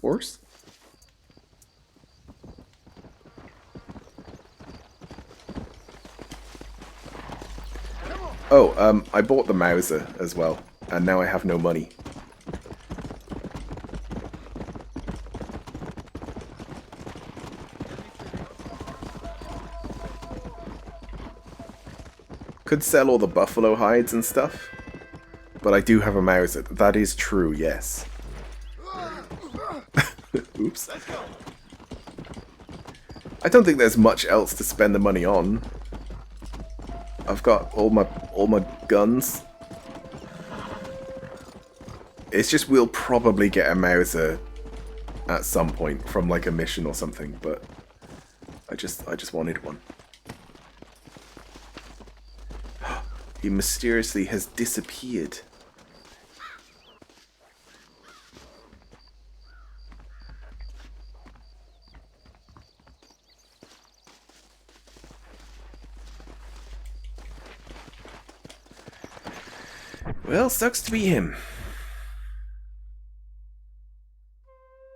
Horse? Oh, I bought the Mauser as well, and now I have no money. Could sell all the buffalo hides and stuff, but I do have a Mauser. That is true, yes. Oops. I don't think there's much else to spend the money on. I've got all my guns. It's just we'll probably get a Mauser at some point from like a mission or something, but I just wanted one. He mysteriously has disappeared. Well, sucks to be him.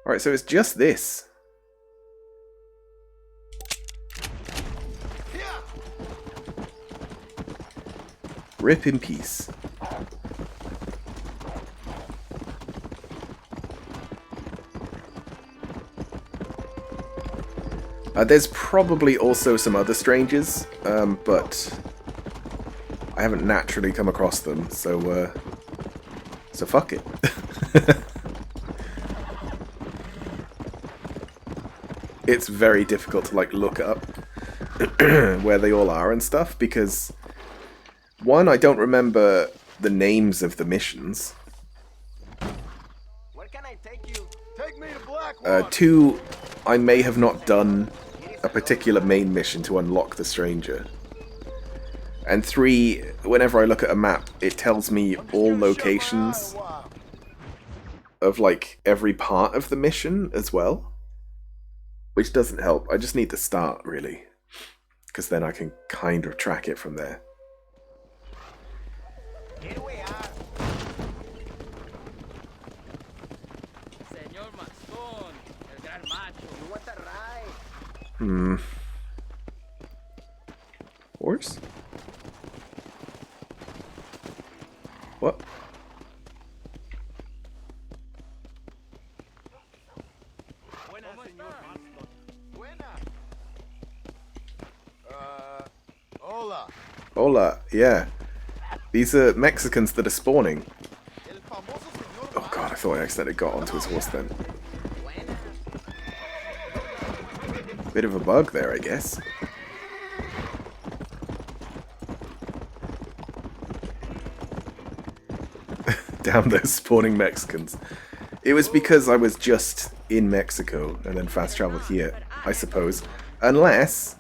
Alright, so it's just this. Rip in peace. There's probably also some other strangers, but I haven't naturally come across them, so fuck it. It's very difficult to like look up where they all are and stuff, because one, I don't remember the names of the missions. Where can I take you? Take me to Blackwater. Two, I may have not done a particular main mission to unlock the stranger. And three, whenever I look at a map, it tells me all locations of like every part of the mission as well. Which doesn't help. I just need to start, really. Because then I can kind of track it from there. Here we are. Señor Mascón, el gran macho. You want a ride? Horse? What? Buena, señor Mascón. Buena. Hola. Hola. Hola, yeah. These are Mexicans that are spawning. Oh god, I thought I accidentally got onto his horse then. Bit of a bug there, I guess. Damn those spawning Mexicans. It was because I was just in Mexico and then fast traveled here, I suppose. Unless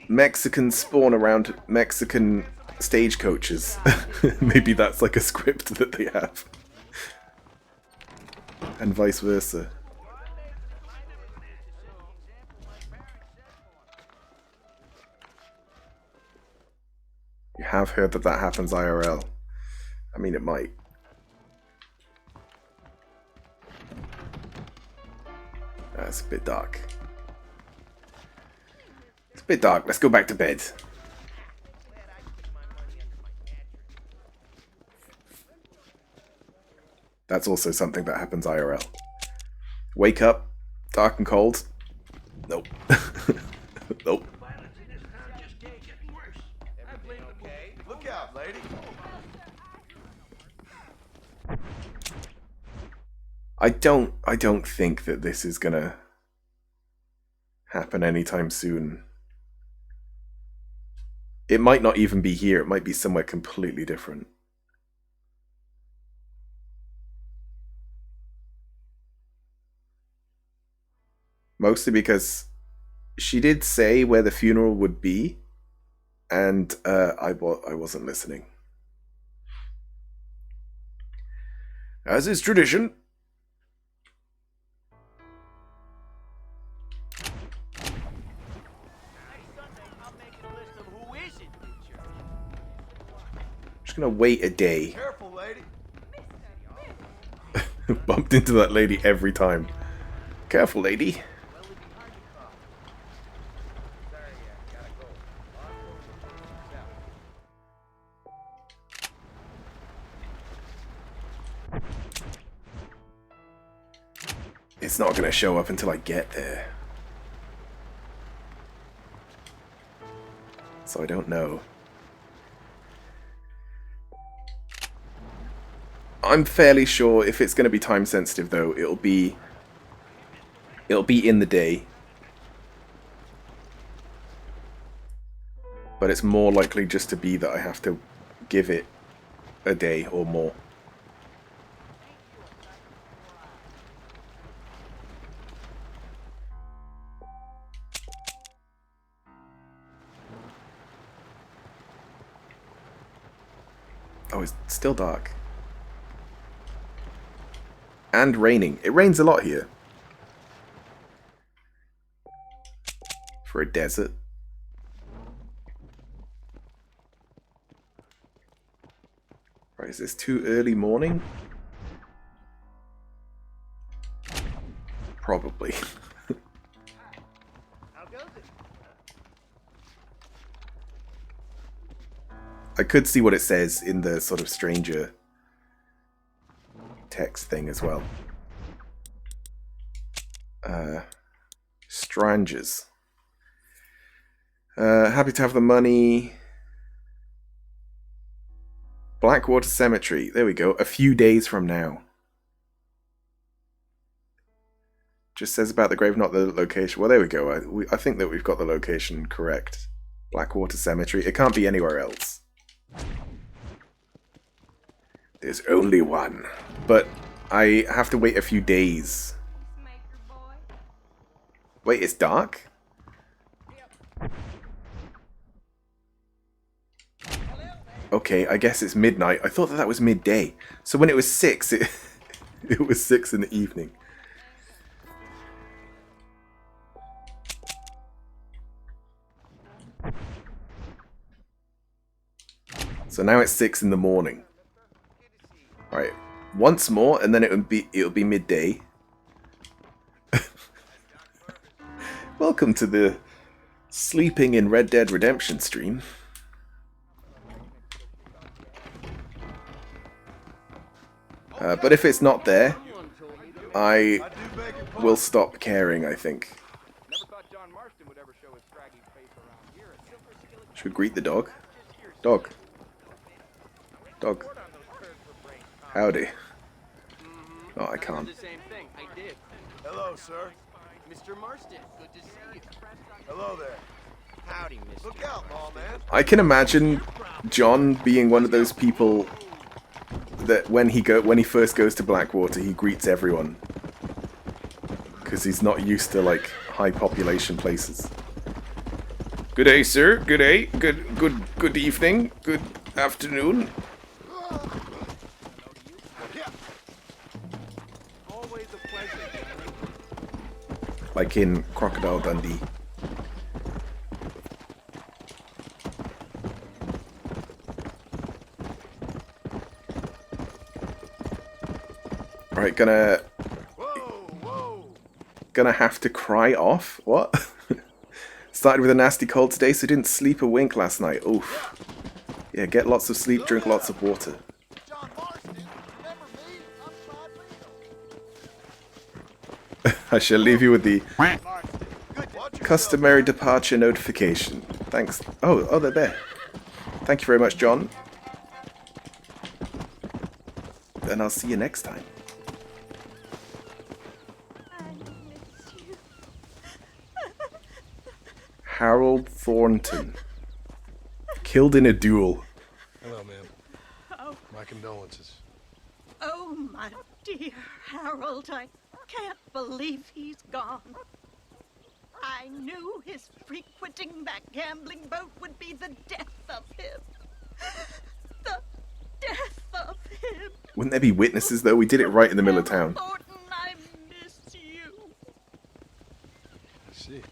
Mexicans spawn around Mexican stagecoaches. Maybe that's like a script that they have. And vice versa. You have heard that that happens IRL. I mean, it might. That's a bit dark. It's a bit dark. Let's go back to bed. That's also something that happens IRL. Wake up, dark and cold. Nope. Nope. Look out, lady. I don't think that this is gonna happen anytime soon. It might not even be here. It might be somewhere completely different. Mostly because she did say where the funeral would be, and I wasn't listening. As is tradition. Just gonna wait a day. Careful, lady. Bumped into that lady every time. Careful, lady. It's not gonna show up until I get there. So I don't know. I'm fairly sure if it's gonna be time sensitive though, it'll be in the day. But it's more likely just to be that I have to give it a day or more. Oh, it's still dark. And raining. It rains a lot here. For a desert. Right, is this too early morning? Probably. I could see what it says in the sort of stranger text thing as well. Strangers. Happy to have the money. Blackwater Cemetery. There we go. A few days from now. Just says about the grave, not the location. Well, there we go. I think that we've got the location correct. Blackwater Cemetery. It can't be anywhere else. There's only one. But I have to wait a few days. Wait, it's dark? Okay, I guess it's midnight. I thought that was midday. So when it was 6, it was 6 in the evening. So now it's 6 in the morning. Alright, once more, and then it'll be midday. Welcome to the Sleeping in Red Dead Redemption stream. But if it's not there, I will stop caring, I think. Never thought John Marston would ever show his Should we greet the dog? Dog. Dog. Howdy. Oh, I can't. Hello, sir. Mr. Marston, good to see you. Hello there. Howdy, Mr. Look out, law man. I can imagine John being one of those people that when he first goes to Blackwater, he greets everyone because he's not used to like high population places. Good day, sir. Good day. Good evening. Good afternoon. Always a pleasure. Like in Crocodile Dundee. Right, gonna have to cry off. What? Started with a nasty cold today, so didn't sleep a wink last night. Oof. Yeah, get lots of sleep, drink lots of water. I shall leave you with the customary departure notification. Thanks. Oh, they're there. Thank you very much, John. And I'll see you next time. Harold Thornton. Killed in a duel. Hello, ma'am. Oh. My condolences. Oh, my dear Harold, I can't believe he's gone. I knew his frequenting that gambling boat would be the death of him. The death of him. Wouldn't there be witnesses, though? We did it right in the middle of town. Thornton, I miss you. I see.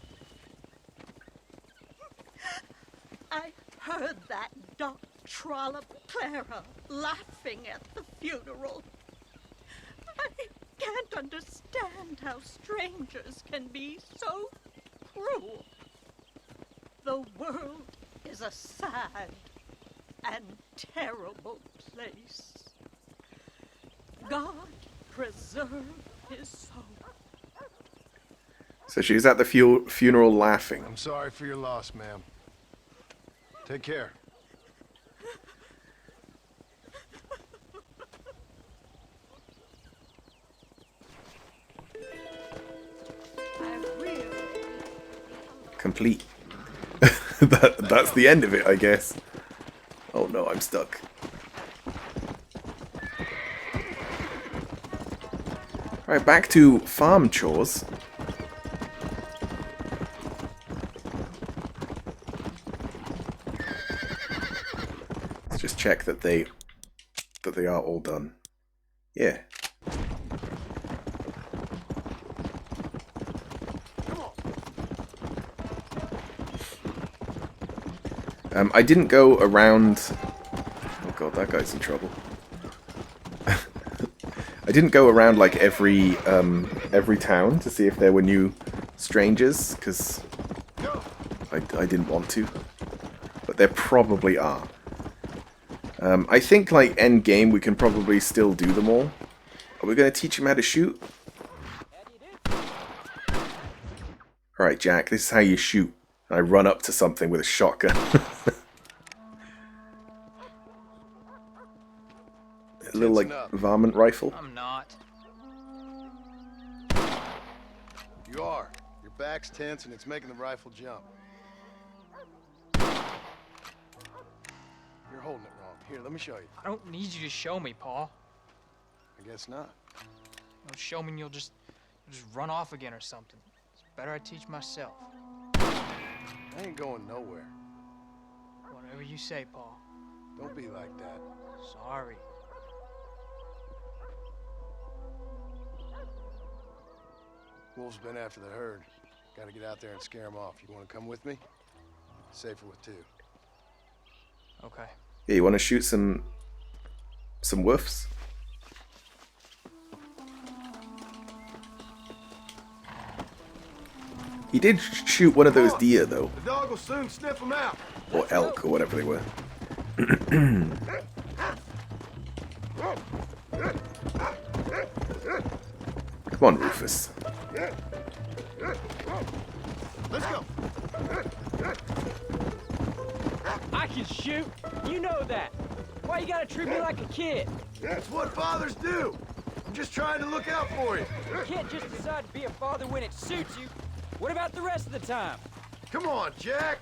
I heard that Doc Trollop Clara laughing at the funeral. I can't understand how strangers can be so cruel. The world is a sad and terrible place. God preserve his soul. So she was at the funeral laughing. I'm sorry for your loss, ma'am. Take care. Complete. That's the end of it, I guess. Oh no, I'm stuck. Right, back to farm chores. Let's just check that they are all done. Yeah. I didn't go around... Oh god, that guy's in trouble. I didn't go around like every town to see if there were new strangers, because I didn't want to. But there probably are. I think like end game we can probably still do them all. Are we going to teach him how to shoot? Alright, Jack, this is how you shoot. I run up to something with a shotgun. A little like varmint rifle. I'm not. You are. Your back's tense and it's making the rifle jump. You're holding it wrong. Here, let me show you. I don't need you to show me, Paul. I guess not. You'll show me and you'll just run off again or something. It's better I teach myself. I ain't going nowhere. Whatever you say, Paul. Don't be like that. Sorry. Wolves been after the herd. Gotta get out there and scare them off. You wanna come with me? Safer with two. Okay. Yeah, you want to shoot some wolves? He did shoot one of those deer, though. The dog will soon sniff them out. Or elk, or whatever they were. Come on, Rufus. Let's go. shoot. You know that. Why you gotta treat me like a kid? That's what fathers do. I'm just trying to look out for you. You can't just decide to be a father when it suits you. What about the rest of the time? Come on, Jack.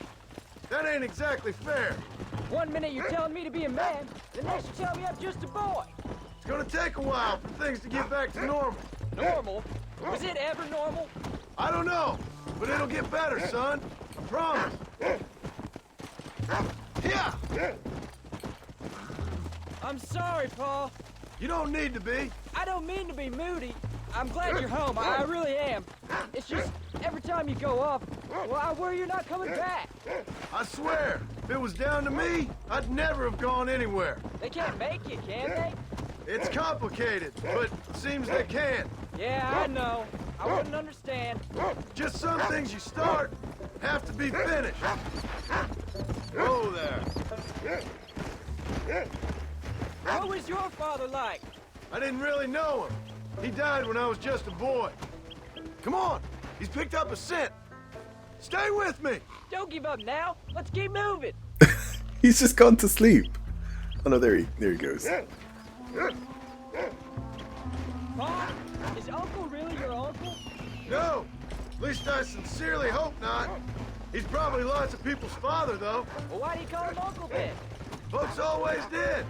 That ain't exactly fair. One minute you're telling me to be a man, the next you tell me I'm just a boy. It's gonna take a while for things to get back to normal. Normal? Was it ever normal? I don't know, but it'll get better, son. I promise. Yeah! I'm sorry, Paul. You don't need to be. I don't mean to be moody. I'm glad you're home. I really am. It's just, every time you go off, well, I worry you're not coming back. I swear, if it was down to me, I'd never have gone anywhere. They can't make you, can they? It's complicated, but it seems they can. Yeah, I know. I wouldn't understand. Just some things you start have to be finished. Whoa there. What was your father like? I didn't really know him. He died when I was just a boy. Come on, he's picked up a scent. Stay with me. Don't give up now. Let's keep moving. He's just gone to sleep. Oh no, there he goes. Pa, is Uncle really your uncle? No, at least I sincerely hope not. He's probably lots of people's father, though. Well, why do you call him Uncle then? Folks always did.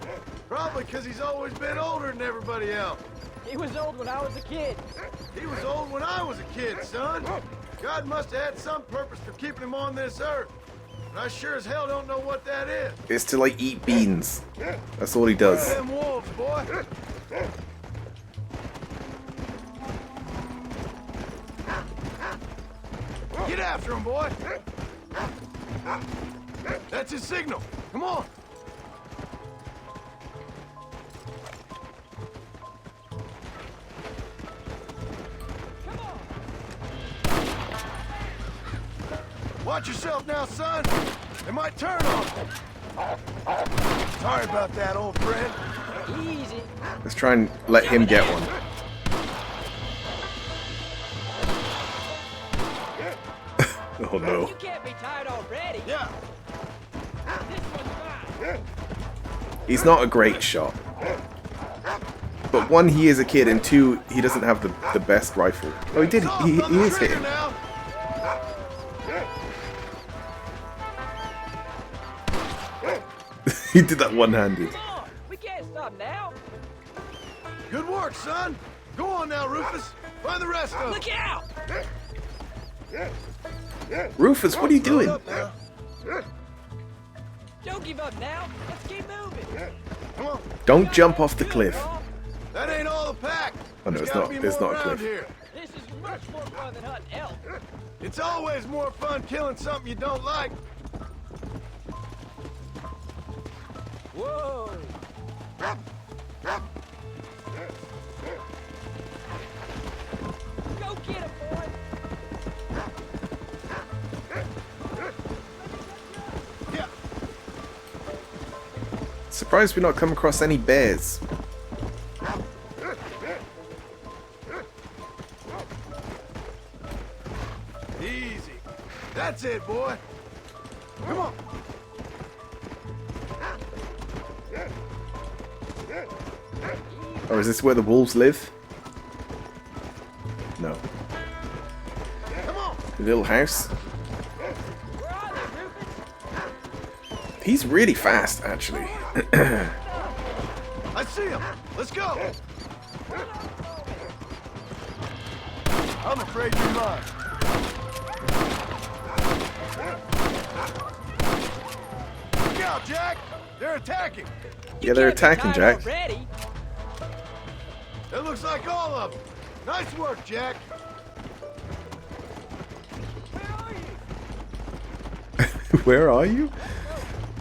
Probably because he's always been older than everybody else. He was old when I was a kid. He was old when I was a kid, son. God must have had some purpose for keeping him on this earth. And I sure as hell don't know what that is. It's to like eat beans. That's all he does. Them wolves, boy. Get after him, boy. That's his signal. Come on. Watch yourself now, son. They might turn on you. Sorry about that, old friend. Easy. Let's try and let him get one. Oh no. You can't be tired already. Yeah. This one's mine. He's not a great shot. But one, he is a kid, and two, he doesn't have the best rifle. Oh, he did. He is hitting. He did that one-handed. Come on. We can't stop now. Good work, son. Go on now, Rufus. Find the rest of them. Look out! Rufus, what are you doing? Don't give up now. Let's keep moving. Come on. Don't jump off the cliff. That ain't all the pack. Oh no, it's not. It's not a cliff. Here. This is much more fun than hunting elk. It's always more fun killing something you don't like. Whoa! Go get him, boy! Yeah. Surprised we not come across any bears. Easy. That's it, boy. Come on. Oh, is this where the wolves live? No. Come on. The little house. Where are they, Rufus? He's really fast, actually. I see him. Let's go. I'm afraid you're mine. Look out, Jack. They're attacking. Yeah, they're attacking, Jack. Already? That looks like all of them. Nice work, Jack. Where are you? Where are you?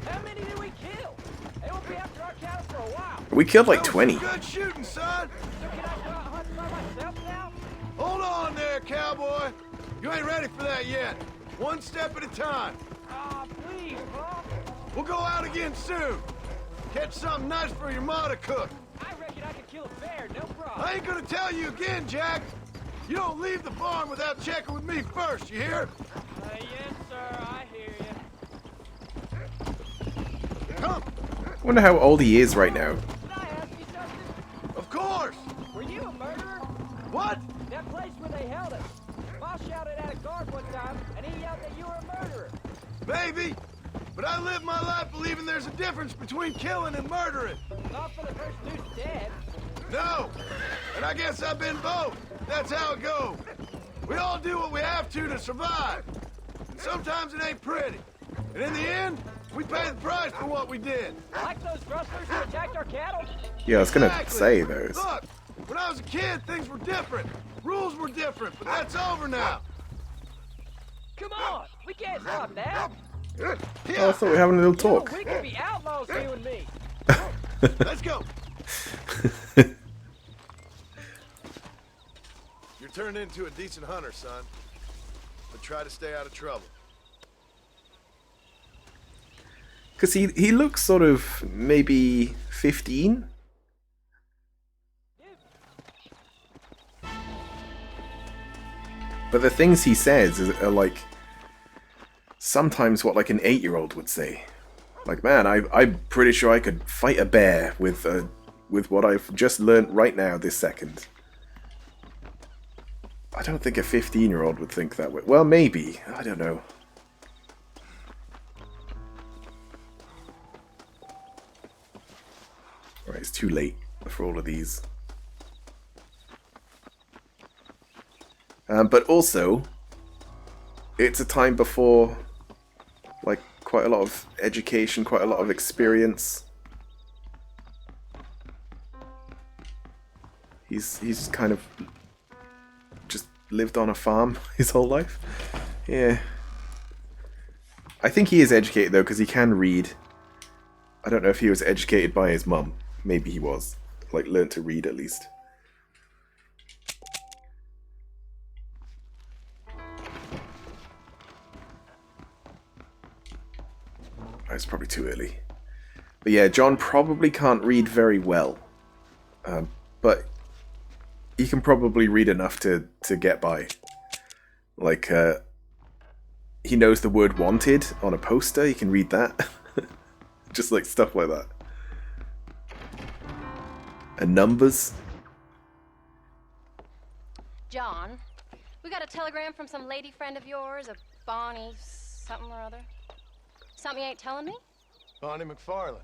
How many did we kill? They won't be after our cattle for a while. We killed like That was 20. some good shooting, son. So can I go out hunting by myself now? Hold on there, cowboy. You ain't ready for that yet. One step at a time. Aw, please, Paul. We'll go out again soon. Catch something nice for your ma to cook. I reckon I could kill a bear, no problem. I ain't gonna tell you again, Jack. You don't leave the barn without checking with me first, you hear? Yes, sir, I hear you. I wonder how old he is right now. Can I ask you something? Of course! Were you a murderer? What? That place where they held us. Ma shouted at a guard one time, and he yelled that you were a murderer. Maybe. But I live my life believing there's a difference between killing and murdering. Not for the person who's dead. No! And I guess I've been both. That's how it goes. We all do what we have to survive. And sometimes it ain't pretty. And in the end, we pay the price for what we did. Like those rustlers who attacked our cattle? Yeah, I was gonna Exactly. say those. Look, when I was a kid, things were different. Rules were different, but that's over now. Come on, we can't stop that. Oh, I thought we were having a little talk. We could be outlaws, you and me. Let's go. You're turning into a decent hunter, son. But try to stay out of trouble. Because he looks sort of maybe 15. But the things he says are like sometimes what like an 8-year-old would say. Like, man, I'm pretty sure I could fight a bear with what I've just learnt right now this second. I don't think a 15-year-old would think that way. Well, maybe. I don't know. Alright, it's too late for all of these. But also, it's a time before, like, quite a lot of education, quite a lot of experience. He's kind of just lived on a farm his whole life. Yeah. I think he is educated, though, because he can read. I don't know if he was educated by his mum. Maybe he was. Like, learned to read, at least. It's probably too early. But yeah, John probably can't read very well. But he can probably read enough to get by. Like, he knows the word wanted on a poster. He can read that. Just like stuff like that. And numbers. John, we got a telegram from some lady friend of yours, a Bonnie something or other. Something you ain't telling me? Bonnie McFarland.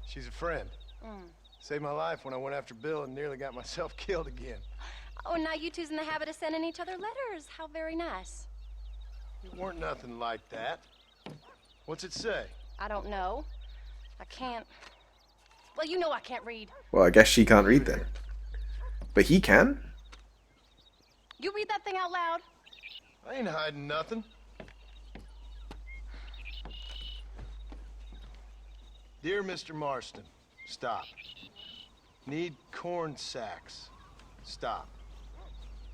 She's a friend. Saved my life when I went after Bill and nearly got myself killed again. Oh, now you two's in the habit of sending each other letters. How very nice. It weren't nothing like that. What's it say? I don't know. I can't... Well, you know I can't read. Well, I guess she can't read then. But he can? You read that thing out loud? I ain't hiding nothing. Dear Mr. Marston, stop. Need corn sacks. Stop.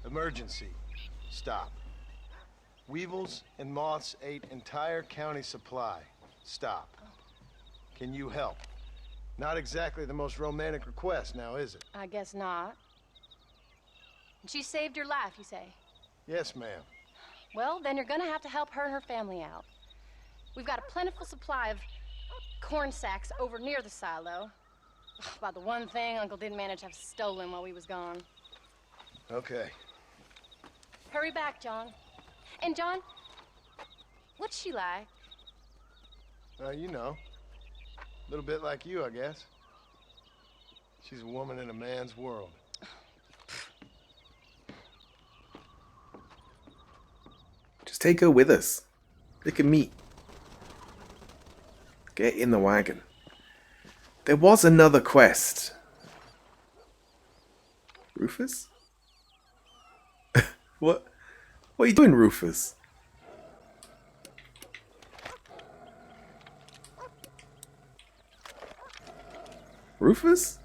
Emergency. Stop. Weevils and moths ate entire county supply. Stop. Can you help? Not exactly the most romantic request now, is it? I guess not. She saved your life, you say? Yes, ma'am. Well, then you're gonna have to help her and her family out. We've got a plentiful supply of corn sacks over near the silo. About the one thing Uncle didn't manage to have stolen while we was gone. Okay. Hurry back, John. And John, what's she like? You know. A little bit like you, I guess. She's a woman in a man's world. Just take her with us. They can meet. Get in the wagon. There was another quest. Rufus? What are you doing, Rufus? Rufus?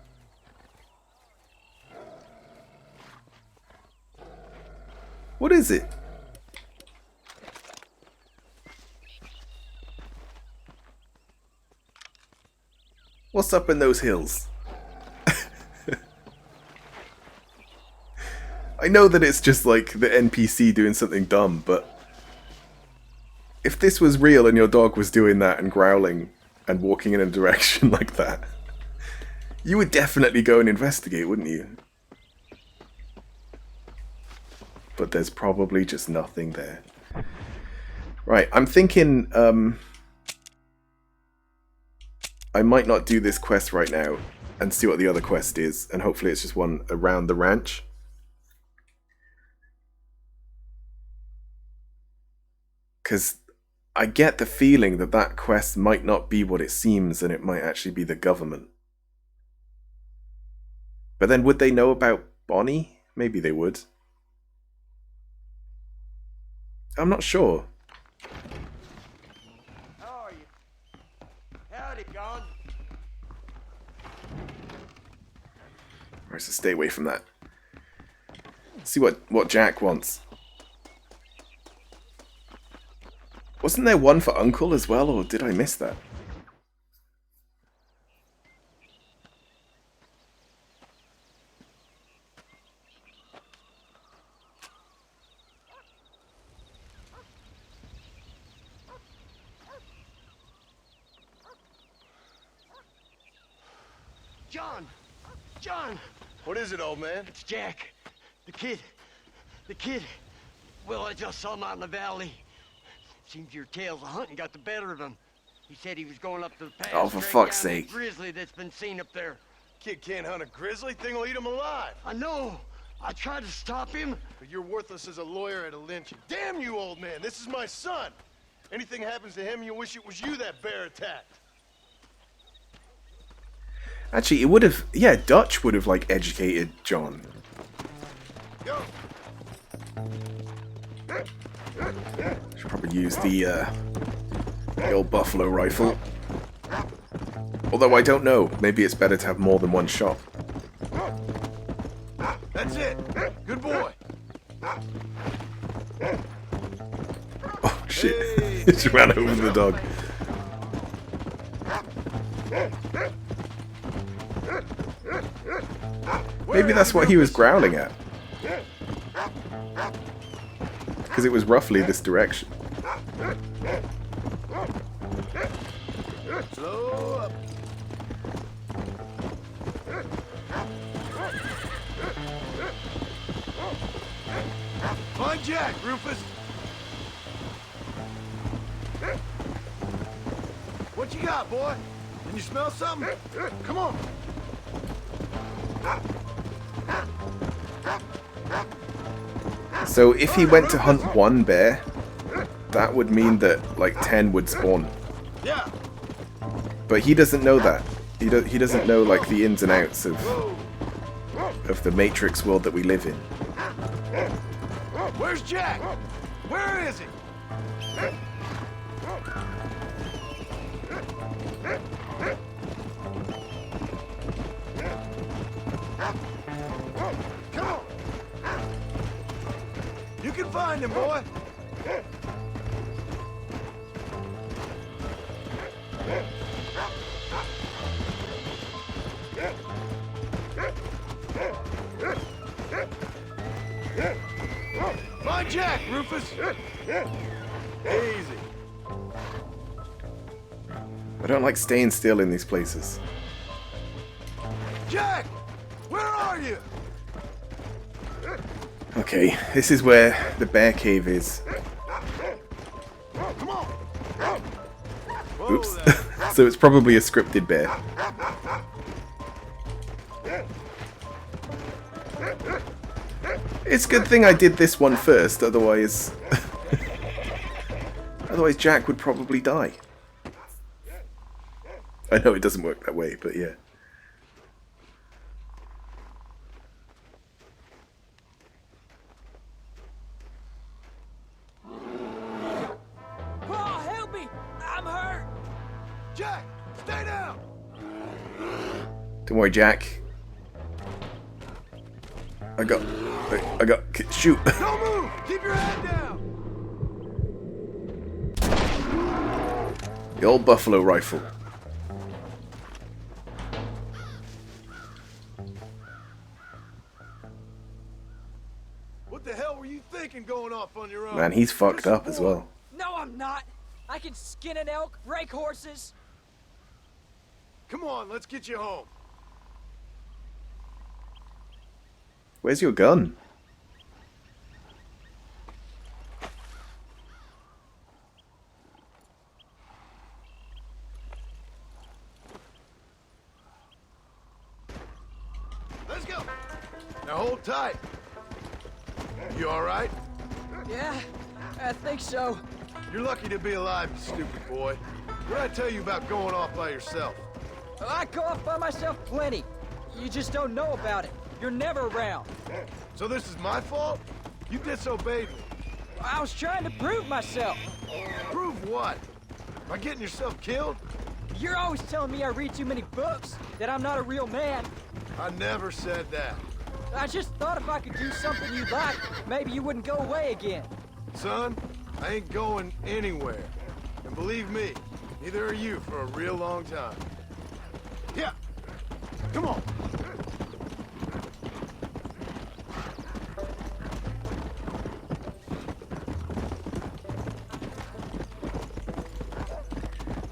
What is it? What's up in those hills? I know that it's just like the NPC doing something dumb, but if this was real and your dog was doing that and growling, and walking in a direction like that. You would definitely go and investigate, wouldn't you? But there's probably just nothing there. Right, I'm thinking I might not do this quest right now and see what the other quest is, and hopefully it's just one around the ranch. Because I get the feeling that that quest might not be what it seems, and it might actually be the government. But then would they know about Bonnie? Maybe they would. I'm not sure. How are you? Howdy, John. Right, so stay away from that. See what Jack wants. Wasn't there one for Uncle as well, or did I miss that? John! What is it, old man? It's Jack. The kid. Well, I just saw him out in the valley. Seems your tales of hunting got the better of him. He said he was going up to the pass. Oh, for fuck's down sake. that grizzly that's been seen up there. Kid can't hunt a grizzly. Thing will eat him alive. I know. I tried to stop him. But you're worthless as a lawyer at a lynching. Damn you, old man. This is my son. Anything happens to him, you wish it was you that bear attacked. Actually, it would have... Yeah, Dutch would have, like, educated John. Go. Should probably use the old buffalo rifle. Although I don't know. Maybe it's better to have more than one shot. That's it. Good boy. Oh, shit. Hey, just ran over the dog. Maybe that's what he was growling at. Because it was roughly this direction. Slow up. Find Jack, Rufus. What you got, boy? Can you smell something? Come on. So if he went to hunt one bear, that would mean that like 10 would spawn. Yeah. But he doesn't know that. He doesn't know like the ins and outs of the Matrix world that we live in. Where's Jack? Where is he? Come on. You can find him, boy. Find Jack, Rufus. Easy. I don't like staying still in these places. Jack, where are you? Okay, this is where the bear cave is. Come on. Oops. So it's probably a scripted bear. It's a good thing I did this one first, otherwise... otherwise Jack would probably die. I know it doesn't work that way, but yeah. Oh, help me! I'm hurt! Jack, stay down! Don't worry, Jack. I got... shoot! Don't move! Keep your head down! The old buffalo rifle. What the hell were you thinking going off on your own? Man, he's fucked up as well. No, I'm not. I can skin an elk, rake horses. Come on, let's get you home. Where's your gun? Let's go. Now hold tight. You all right? Yeah, I think so. You're lucky to be alive, you stupid boy. What did I tell you about going off by yourself? I go off by myself plenty. You just don't know about it. You're never around. So this is my fault? You disobeyed me. I was trying to prove myself. Prove what? By getting yourself killed? You're always telling me I read too many books, that I'm not a real man. I never said that. I just thought if I could do something you like, maybe you wouldn't go away again. Son, I ain't going anywhere. And believe me, neither are you for a real long time. Yeah, come on.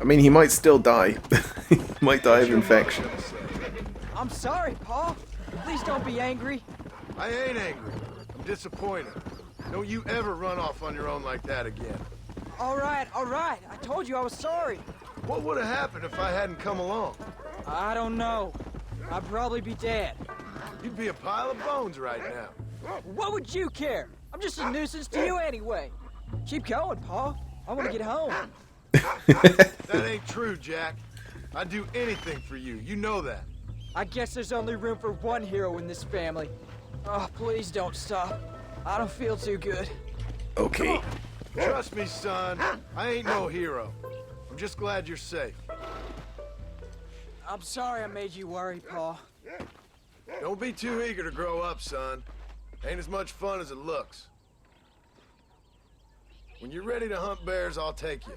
I mean, he might still die. He might die of infection. I'm sorry, Paul. Please don't be angry. I ain't angry. I'm disappointed. Don't you ever run off on your own like that again. All right. I told you I was sorry. What would have happened if I hadn't come along? I don't know. I'd probably be dead. You'd be a pile of bones right now. What would you care? I'm just a nuisance to you anyway. Keep going, Paul. I want to get home. That ain't true, Jack. I'd do anything for you. You know that. I guess there's only room for one hero in this family. Oh, please don't stop. I don't feel too good. Okay. Trust me, son. I ain't no hero. I'm just glad you're safe. I'm sorry I made you worry, Paul. Don't be too eager to grow up, son. Ain't as much fun as it looks. When you're ready to hunt bears, I'll take you.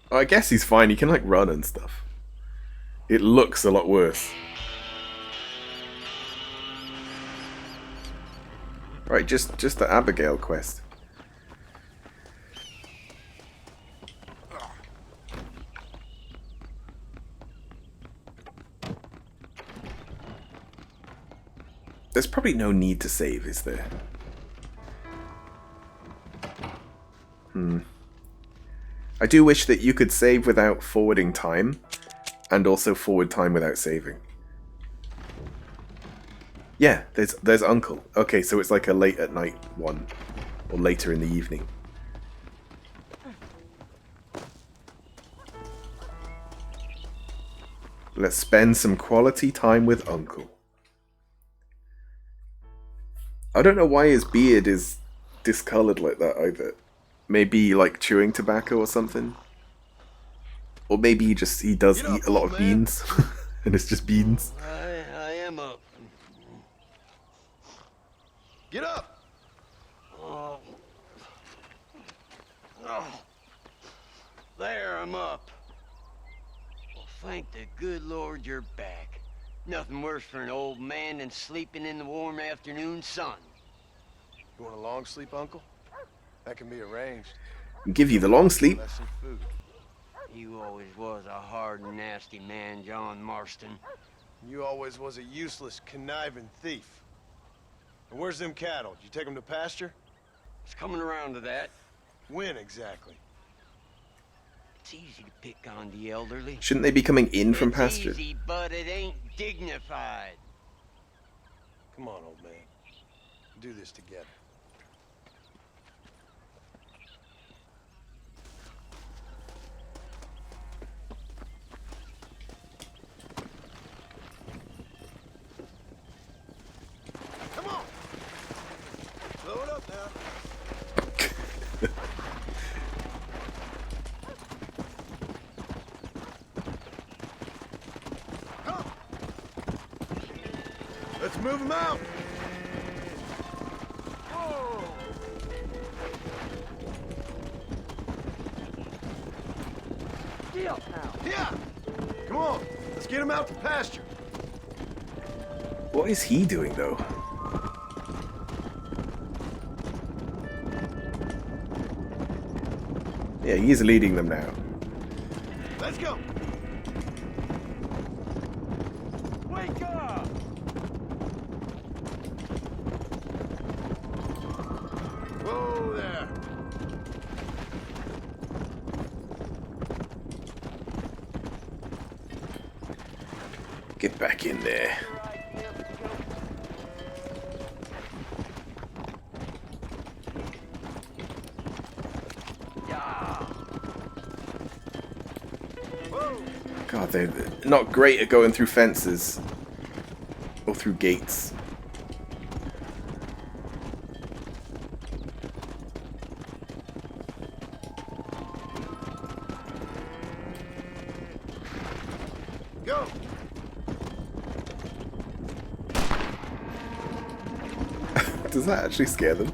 Oh, I guess he's fine. He can, like, run and stuff. It looks a lot worse. Right, just the Abigail quest. There's probably no need to save, is there? I do wish that you could save without forwarding time, and also forward time without saving. Yeah, there's Uncle. Okay, so it's like a late at night one, or later in the evening. Let's spend some quality time with Uncle. I don't know why his beard is discolored like that either. Maybe like chewing tobacco or something. Or maybe he does eat a lot of beans. And it's just beans. I am up. Get up! Oh. There, I'm up. Well, thank the good Lord you're back. Nothing worse for an old man than sleeping in the warm afternoon sun. You want a long sleep, Uncle? That can be arranged. Give you the long sleep. Less some food. You always was a hard and nasty man, John Marston. You always was a useless, conniving thief. And where's them cattle? Did you take them to pasture? It's coming around to that. When exactly? It's easy to pick on the elderly. Shouldn't they be coming in from pasture? It's easy, but it ain't dignified. Come on, old man. Do this together. Come on. Blow it up now. Come. Let's move them out. Deal now. Yeah. Come on. Let's get him out to pasture. What is he doing though? Yeah, he's leading them now. Let's go. Wake up! Whoa there. Get back in there. God, they're not great at going through fences or through gates. Go. Does that actually scare them?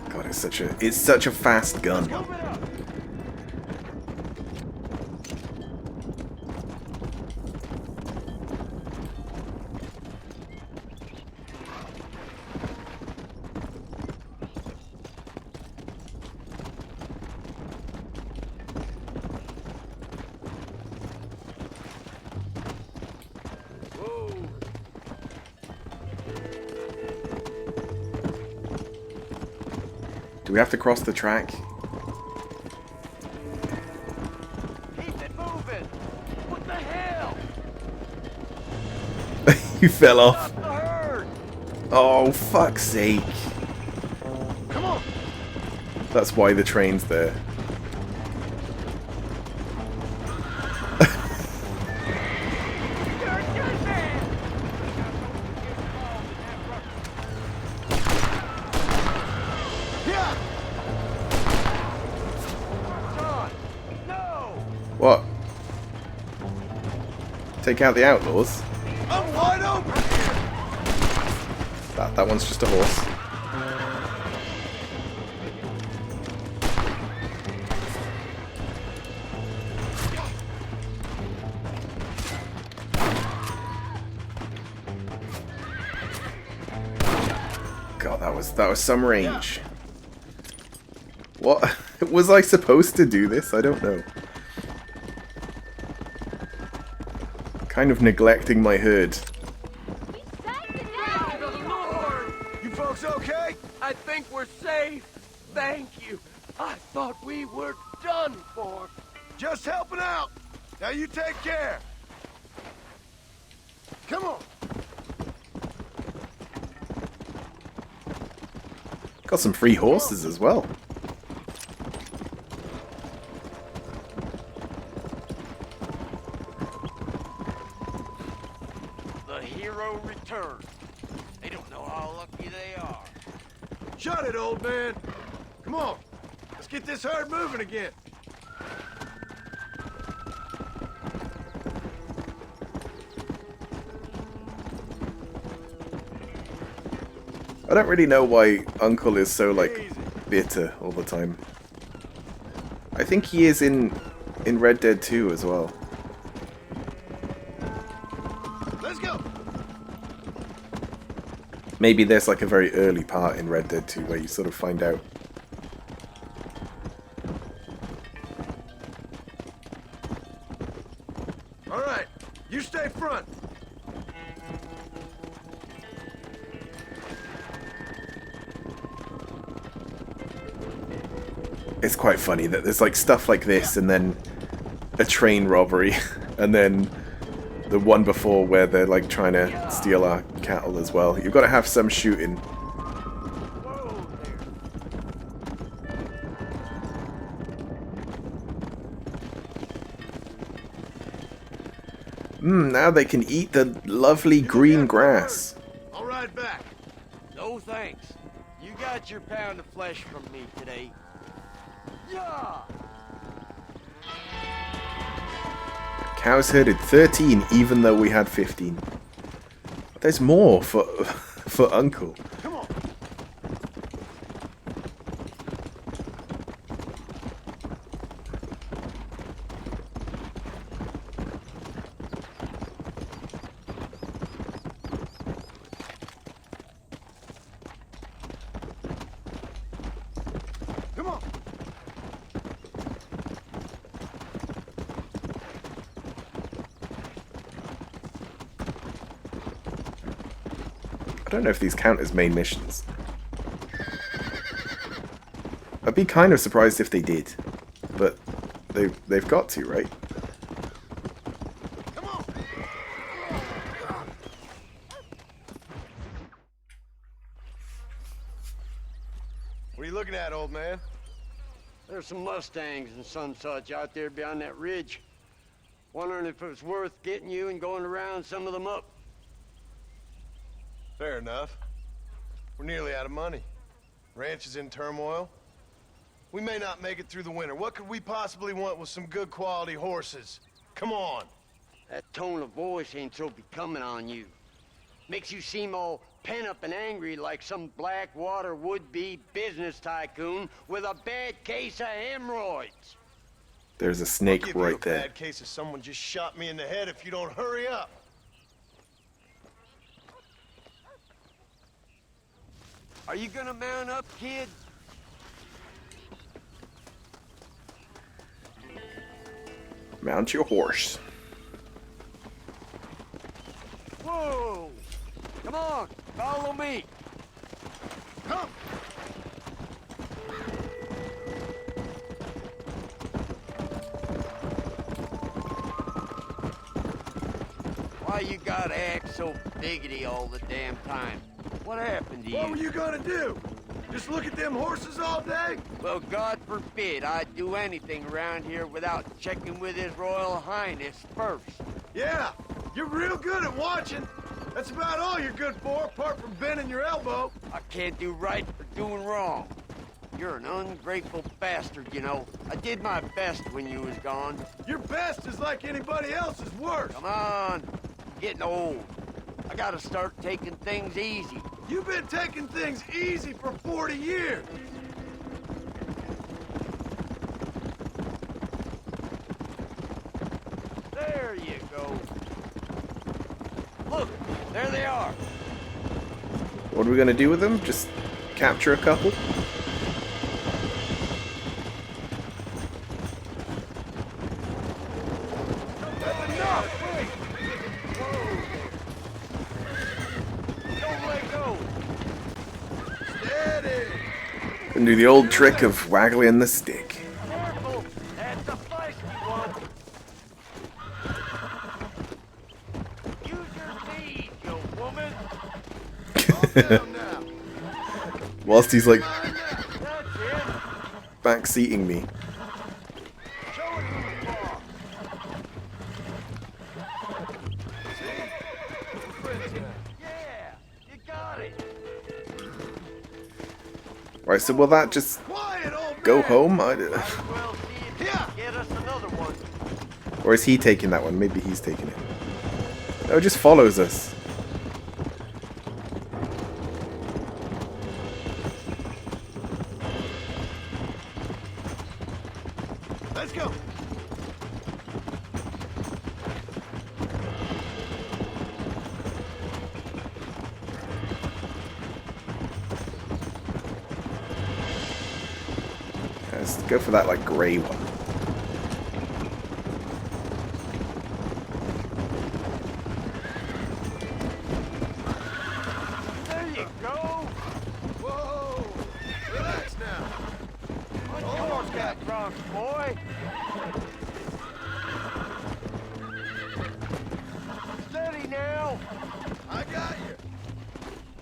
God, it's such a fast gun. Do we have to cross the track? Keep it moving! What the hell? You fell off. Stop the herd! Oh, fuck's sake. Come on. That's why the train's there. What? Take out the outlaws? I'm wide open. That one's just a horse. God, that was some range. What? Was I supposed to do this? I don't know. Kind of neglecting my herd. You folks okay? I think we're safe. Thank you. I thought we were done for. Just helping out. Now you take care. Come on. Got some free horses as well. The hero returned. They don't know how lucky they are. Shut it, old man. Come on. Let's get this herd moving again. I don't really know why Uncle is so, like, bitter all the time. I think he is in Red Dead 2 as well. Let's go. Maybe there's like a very early part in Red Dead 2 where you sort of find out. All right. You stay front. It's quite funny that there's like stuff like this and then a train robbery and then the one before where they're like trying to steal our cattle as well. You've got to have some shooting. Now they can eat the lovely green grass. I'll ride back. No thanks. You got your pound of flesh from me today. Yeah. Cows herded 13 even though we had 15. There's more for Uncle. Come on. I don't know if these count as main missions. I'd be kind of surprised if they did, but they've got to, right? What are you looking at, old man? There's some Mustangs and some such out there beyond that ridge. Wondering if it was worth getting you and going to round some of them up. Fair enough. We're nearly out of money. Ranch is in turmoil. We may not make it through the winter. What could we possibly want with some good quality horses? Come on. That tone of voice ain't so becoming on you. Makes you seem all pent up and angry like some Blackwater would-be business tycoon with a bad case of hemorrhoids. There's a I'll snake give you right a there. bad case of someone just shot me in the head if you don't hurry up. Are you gonna mount up, kid? Mount your horse. Whoa! Come on, follow me. Come. Why you gotta act so biggity all the damn time? What happened to you? What were you gonna do? Just look at them horses all day? Well, God forbid I'd do anything around here without checking with His Royal Highness first. Yeah, you're real good at watching. That's about all you're good for, apart from bending your elbow. I can't do right for doing wrong. You're an ungrateful bastard, you know. I did my best when you was gone. Your best is like anybody else's worst. Come on, I'm getting old. I gotta start taking things easy. You've been taking things easy for 40 years. There you go. Look, there they are. What are we gonna do with them? Just capture a couple? That's enough! Don't let go. Steady! And do the old trick of waggling the stick. Careful, that's a feisty one. Use your knees, you woman. Calm down now. Whilst he's like That's it. backseating me. Show it who you are. Yeah, you got it. Right, so will that just Quiet, old go man. home? Well, see if you can get us another one. Or is he taking that one? Maybe he's taking it. No, it just follows us. Let's go. Let's go for that like grey one. There you go. Whoa! Relax now. Put yours got drunk, boy. Steady now. I got you.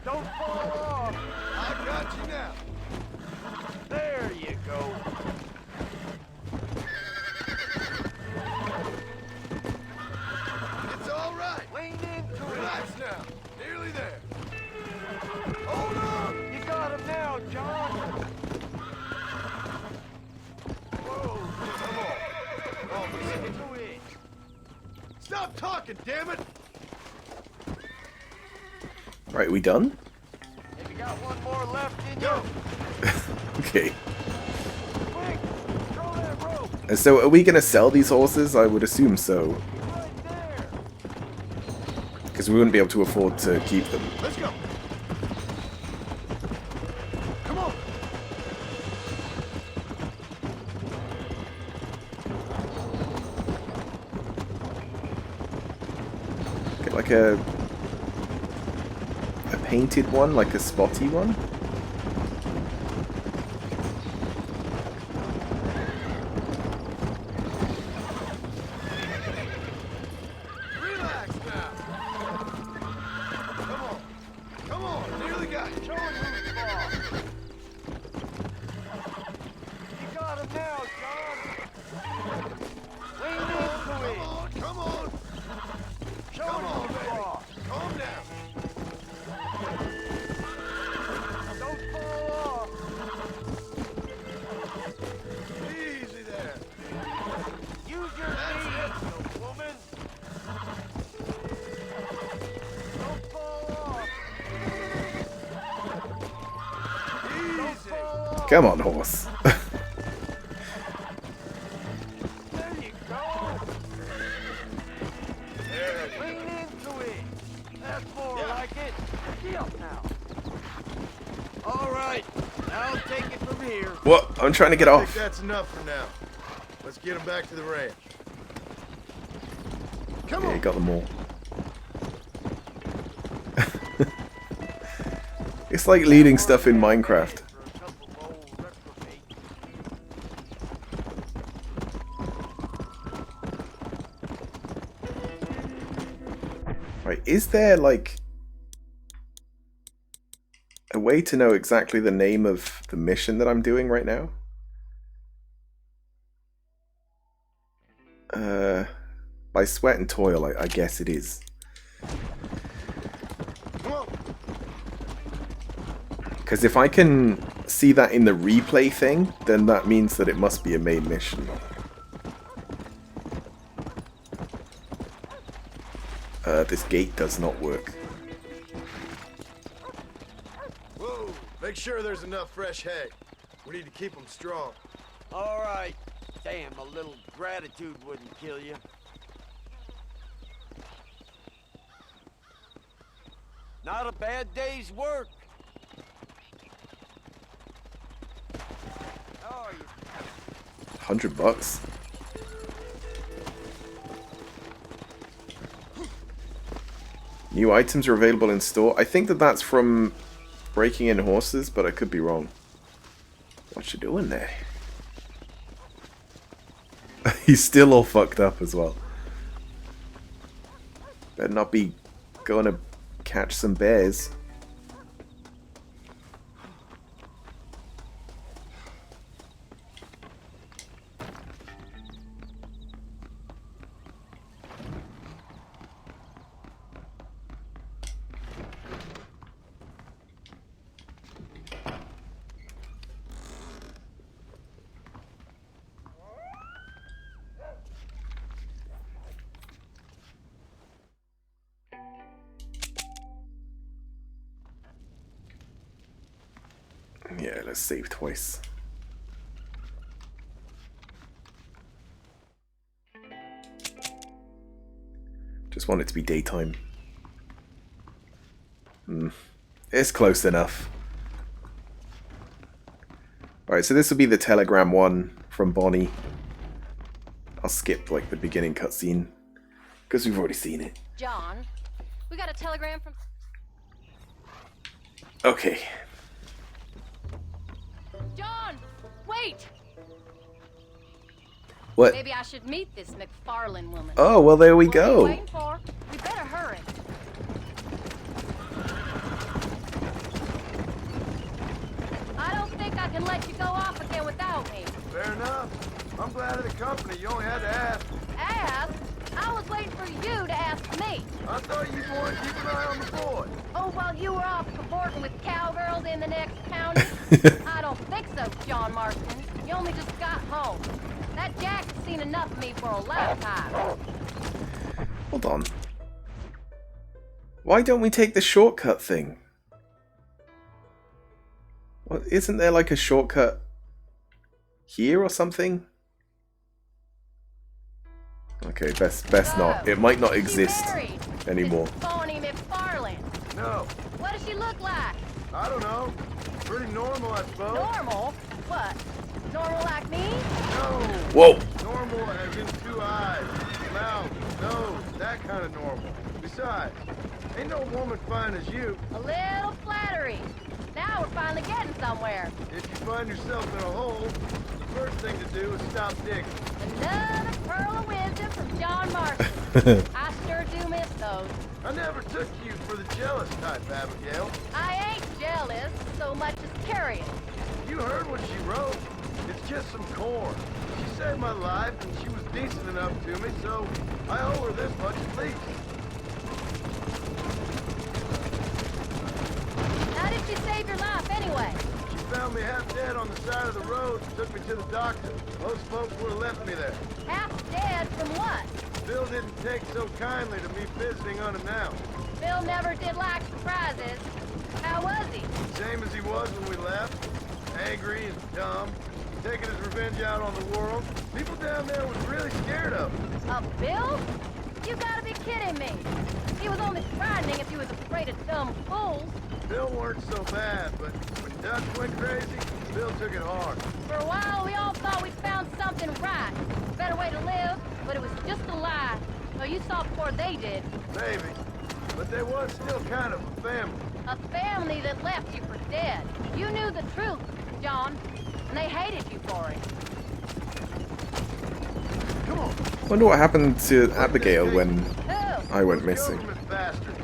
Don't fall off. I got you now. There you go. It's all right. Lean into Relax it. now. Nearly there. Hold on. You got him now, John. Whoa. Come on. Lean into it. Stop talking, damn it. Right, we done? Have you got one more left in Go. you? Okay. Quick, throw that rope. And so are we gonna sell these horses? I would assume so. Right there. Because we wouldn't be able to afford to keep them. Let's go. Come on. Get like a painted one, like a spotty one. Relax now. Come on, nearly got you. Show him who's boss. You got him now, John. Lean into it. Come on. Show him who's boss. Calm down. Don't fall off. Easy there. Use your feet, woman. Don't fall off. Easy. Come on, horse. There you go. Lean into it. That's more like it. Get up now. All right. I'll take it from here. What? I'm trying to get I off. think that's enough for now. Let's get him back to the ranch. Come Yeah, on. you got them all. It's like leading stuff in Minecraft. Right, is there like a way to know exactly the name of the mission that I'm doing right now? By sweat and toil, I guess it is. Because if I can see that in the replay thing, then that means that it must be a main mission. This gate does not work. Whoa. Make sure there's enough fresh hay. We need to keep them strong. All right. Damn, a little gratitude wouldn't kill you. Not a bad day's work. How are you? $100. New items are available in store. I think that that's from breaking in horses, but I could be wrong. What you doing there? He's still all fucked up as well. Better not be going to catch some bears. Yeah, let's save twice. Just want it to be daytime. It's close enough. Alright, so this will be the telegram one from Bonnie. I'll skip like the beginning cutscene because we've already seen it. John, we got a telegram from... Okay. John, wait! What? Maybe I should meet this McFarlane woman. Oh, well, there we What are you go. waiting for? We better hurry. I don't think I can let you go off again without me. Fair enough. I'm glad of the company. You only had to ask. Ask? I was waiting for you to ask me. I thought you'd want to keep an eye on the boy. Oh, while you were off cavorting with cowgirls in the next county? I don't think so, John Marston. You only just got home. That Jack's seen enough of me for a lifetime. Hold on. Why don't we take the shortcut thing? What, isn't there like a shortcut here or something? Okay, best not. It might not exist anymore. Bonnie McFarlane. No. What does she look like? I don't know. Pretty normal, I suppose. Normal? What? Normal like me? No. Whoa. Normal as in 2 eyes, mouth, nose, that kind of normal. Besides, ain't no woman fine as you. A little flattery. Now we're finally getting somewhere. If you find yourself in a hole, the first thing to do is stop digging. Another pearl of wisdom from John Marston. I sure do miss those. I never took you for the jealous type, Abigail. I ain't jealous so much as curious. You heard what she wrote. It's just some corn. She saved my life, and she was decent enough to me, so I owe her this much at least. How did she save your life anyway? She found me half dead on the side of the road and took me to the doctor. Most folks would have left me there. Half dead from what? Bill didn't take so kindly to me visiting unannounced. Bill never did like surprises. How was he? Same as he was when we left. Angry and dumb. Taking his revenge out on the world. People down there was really scared of him. Of Bill? You gotta be kidding me. He was only frightening if he was afraid of dumb fools. Bill weren't so bad, but when Dutch went crazy, Bill took it hard. For a while, we all thought we'd found something right. A better way to live, but it was just a lie. So you saw before they did. Maybe. But they was still kind of a family. A family that left you for dead. You knew the truth, John, and they hated you for it. Come on. Wonder what happened to Abigail when I went missing. Bastards.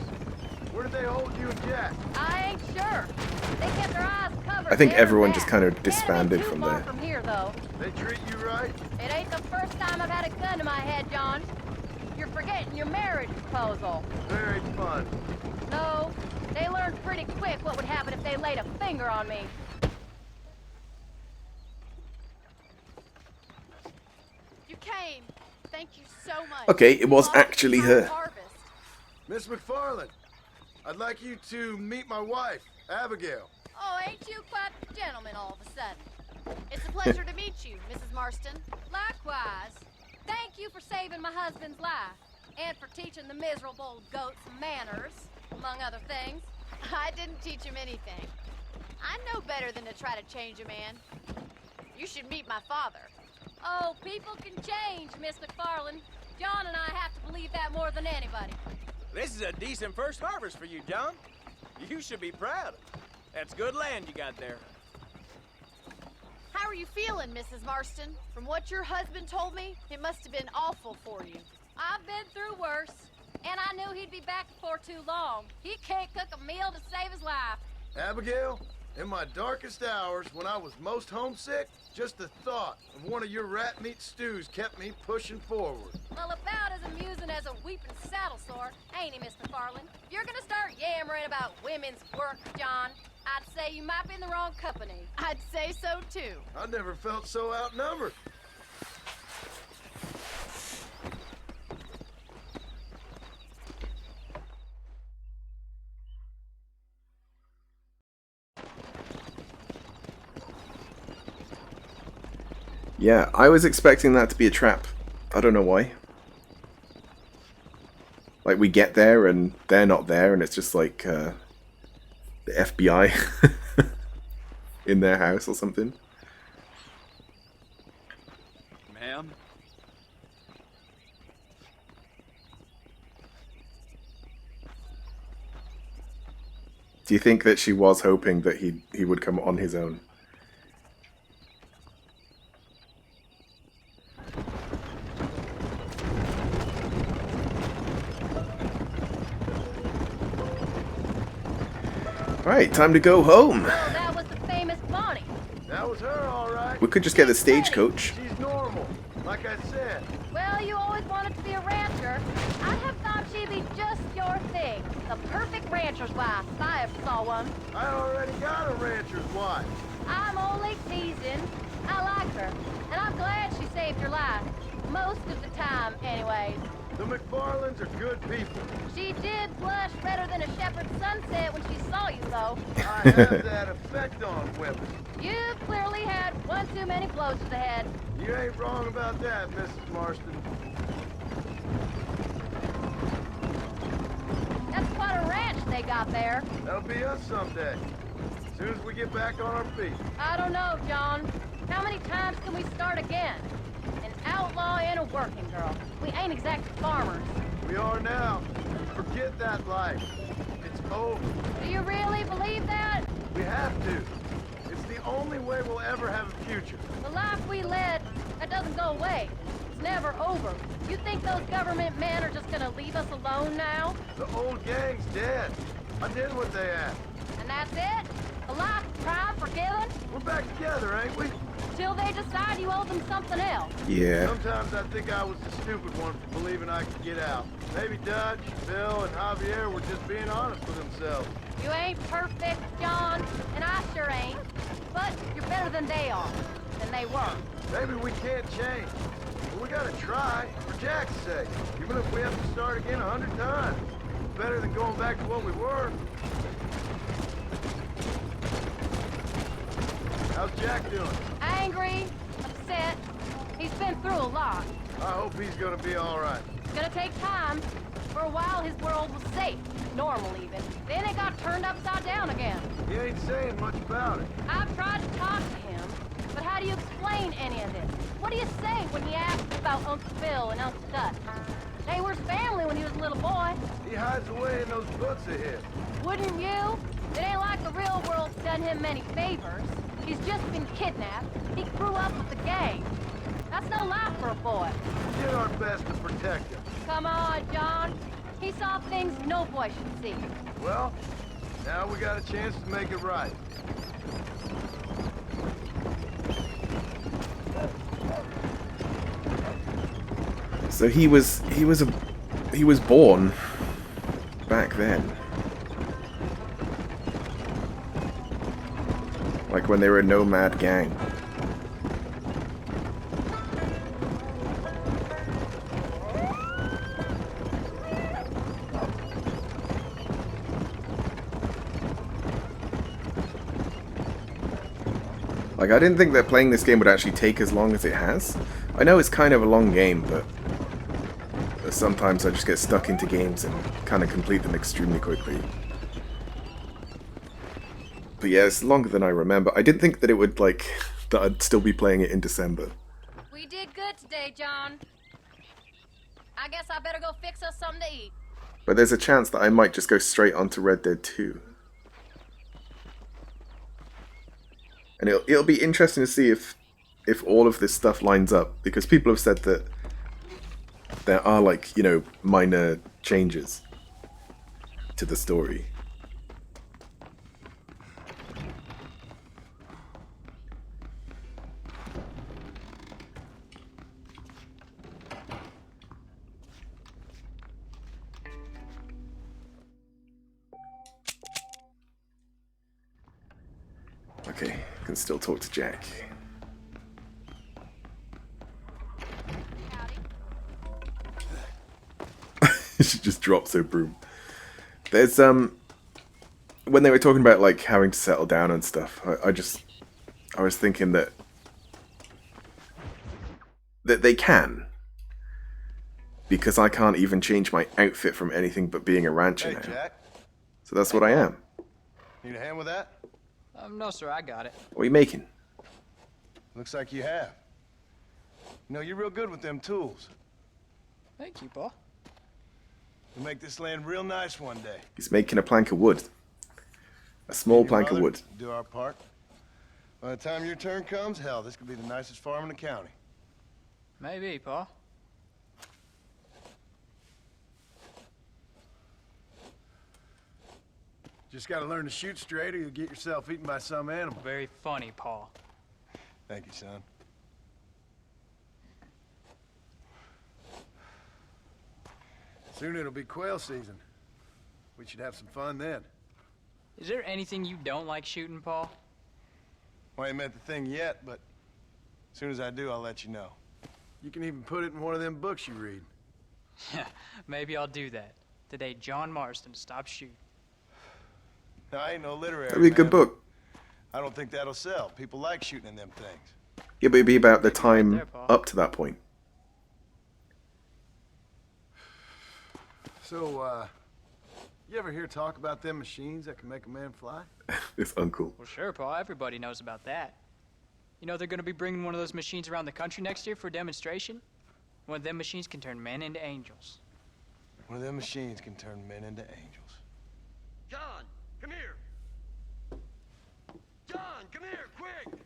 Where did they hold you and Jack? I ain't sure. They kept their eyes covered. I think there and everyone back. just kind of Can't disbanded be too from far there. From here, though. They treat you right? It ain't the first time I've had a gun to my head, John. You're forgetting your marriage proposal. Very fun. No, they learned pretty quick what would happen if they laid a finger on me. You came. Thank you so much. Okay, it was actually her. Miss McFarland, I'd like you to meet my wife, Abigail. Oh, ain't you quite the gentleman all of a sudden? It's a pleasure to meet you, Mrs. Marston. Likewise. Thank you for saving my husband's life. And for teaching the miserable goats manners, among other things. I didn't teach him anything. I know better than to try to change a man. You should meet my father. Oh, people can change, Miss McFarland. John and I have to believe that more than anybody. This is a decent first harvest for you, John. You should be proud. That's good land you got there. How are you feeling, Mrs. Marston? From what your husband told me, it must have been awful for you. I've been through worse, and I knew he'd be back before too long. He can't cook a meal to save his life. Abigail, in my darkest hours, when I was most homesick, just the thought of one of your rat meat stews kept me pushing forward. Well, about as amusing as a weeping saddle sore, ain't he, Miss McFarland? If you're gonna start yammering about women's work, John, I'd say you might be in the wrong company. I'd say so, too. I never felt so outnumbered. Yeah, I was expecting that to be a trap. I don't know why. Like, we get there and they're not there and it's just like the FBI in their house or something. Ma'am? Do you think that she was hoping that he would come on his own? Alright, time to go home. Well, that was the famous Bonnie. That was her, all right. We could just get the stagecoach. She's normal, like I said. Well, you always wanted to be a rancher. I have thought she'd be just your thing. The perfect rancher's wife, if I ever saw one. I already got a rancher's wife. I'm only teasing. I like her, and I'm glad she saved your life. Most of the time, anyways. The McFarlands are good people. She did blush redder than a shepherd's sunset when she saw you, though. I have that effect on women. You clearly had one too many blows to the head. You ain't wrong about that, Mrs. Marston. That's quite a ranch they got there. That'll be us someday. As soon as we get back on our feet. I don't know, John. How many times can we start again? An outlaw and a working girl. We ain't exactly farmers. We are now. Forget that life. It's over. Do you really believe that? We have to. It's the only way we'll ever have a future. The life we led, that doesn't go away. It's never over. You think those government men are just gonna leave us alone now? The old gang's dead. I did what they asked. And that's it? A life tried, forgiven? We're back together, ain't we? Till they decide you owe them something else. Yeah. Sometimes I think I was the stupid one for believing I could get out. Maybe Dutch, Bill, and Javier were just being honest with themselves. You ain't perfect, John, and I sure ain't. But you're better than they are, than they were. Maybe we can't change. But we gotta try, for Jack's sake. Even if we have to start again 100 times. It's better than going back to what we were. How's Jack doing? Angry, upset. He's been through a lot. I hope he's gonna be all right. It's gonna take time. For a while, his world was safe, normal even. Then it got turned upside down again. He ain't saying much about it. I've tried to talk to him, but how do you explain any of this? What do you say when he asks about Uncle Phil and Uncle Dutch? They were his family when he was a little boy. He hides away in those books of his. Wouldn't you? It ain't like the real world's done him many favors. He's just been kidnapped. He grew up with the gang. That's no life for a boy. We did our best to protect him. Come on, John. He saw things no boy should see. Well, now we got a chance to make it right. So he was born back then. Like when they were a nomad gang. Like, I didn't think that playing this game would actually take as long as it has. I know it's kind of a long game, but sometimes I just get stuck into games and kind of complete them extremely quickly. But yeah, it's longer than I remember. I didn't think that it would, like, that I'd still be playing it in December. We did good today, John. I guess I better go fix us something to eat. But there's a chance that I might just go straight onto Red Dead 2. And it'll be interesting to see if all of this stuff lines up, because people have said that there are, like, you know, minor changes to the story. Okay, can still talk to Jack. She just drops her broom. There's when they were talking about like having to settle down and stuff, I was thinking that they can, because I can't even change my outfit from anything but being a rancher now. Jack. So that's what I am. Need a hand with that? No, sir, I got it. What are you making? Looks like you have. You know, you're real good with them tools. Thank you, Paul. We'll make this land real nice one day. He's making a plank of wood. A small plank of wood. Do our part. By the time your turn comes, hell, this could be the nicest farm in the county. Maybe, Paul. Just gotta learn to shoot straight or you'll get yourself eaten by some animal. Very funny, Paul. Thank you, son. Soon it'll be quail season. We should have some fun then. Is there anything you don't like shooting, Paul? Well, I ain't met the thing yet, but as soon as I do, I'll let you know. You can even put it in one of them books you read. Maybe I'll do that. Today, John Marston stopped shooting. No, I ain't no literary That'd be a good man, book. I don't think that'll sell. People like shooting in them things. Yeah, but it'd be about the time up to that point. So, you ever hear talk about them machines that can make a man fly? This uncle. Well, sure, Paul. Everybody knows about that. You know they're gonna be bringing one of those machines around the country next year for a demonstration? One of them machines can turn men into angels. One of them machines can turn men into angels. John, come here. John, come here, quick.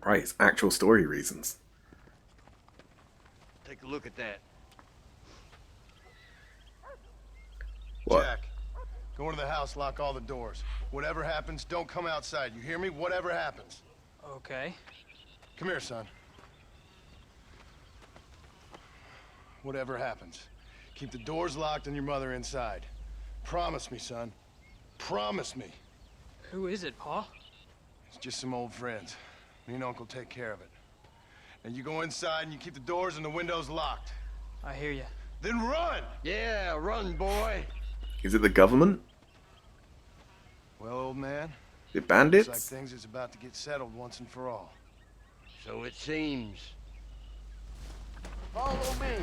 Right, it's actual story reasons. Take a look at that. What? Jack, go into the house, lock all the doors. Whatever happens, don't come outside. You hear me? Whatever happens. Okay. Come here, son. Whatever happens, keep the doors locked and your mother inside. Promise me, son. Promise me. Who is it, Pa? It's just some old friends. Me and Uncle take care of it. And you go inside and you keep the doors and the windows locked. I hear you. Then run! Yeah, run, boy. Is it the government? Well, old man, The bandits? looks like things is about to get settled once and for all. So it seems. Follow me.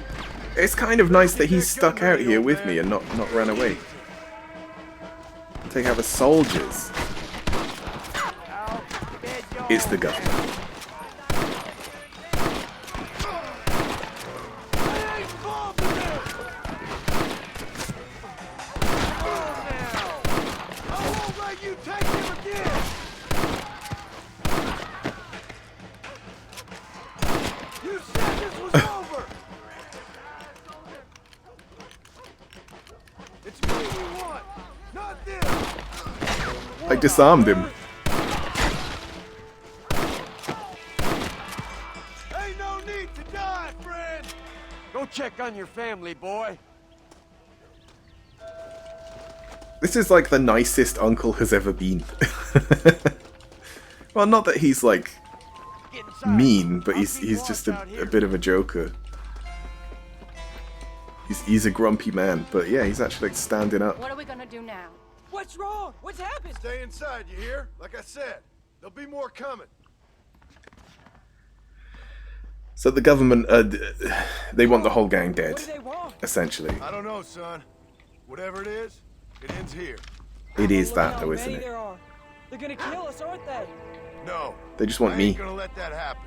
It's kind of nice that he's stuck out here with me and not ran away. Take out the soldiers. It's the government. You take him again! You said this was over! It's me you want, not this! I disarmed him. Ain't no need to die, friend! Go check on your family, boy. This is like the nicest Uncle has ever been. Well, not that he's like mean, but he's just a bit of a joker. He's a grumpy man, but yeah, he's actually like standing up. What are we gonna do now? What's wrong? What's happened? Stay inside, you hear? Like I said, there'll be more coming. So the government, they want the whole gang dead, What do they want? essentially. I don't know, son. Whatever it is, it ends here. It is Look that how though, isn't many it? there are. They're gonna kill us, aren't they? No. They just want I me. ain't gonna let that happen.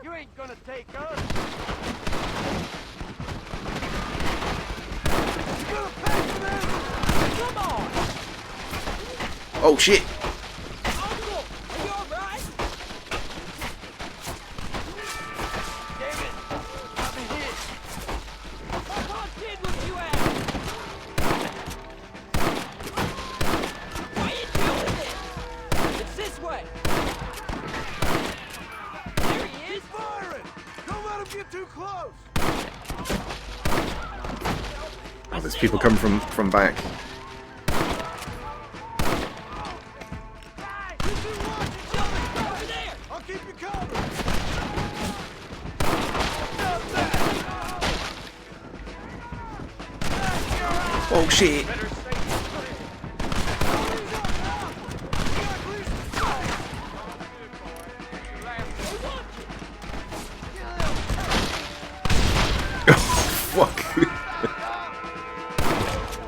You ain't gonna take us. You gonna pay for this? Come on! Oh shit! Uncle! Are you alright? Damn it. I'm hit. My mom did what you asked! Why are you doing this? It's this way! There he is! He's firing! Don't let him get too close! Oh, there's people coming from back. Over there! I'll keep you covered! Oh shit! Fuck!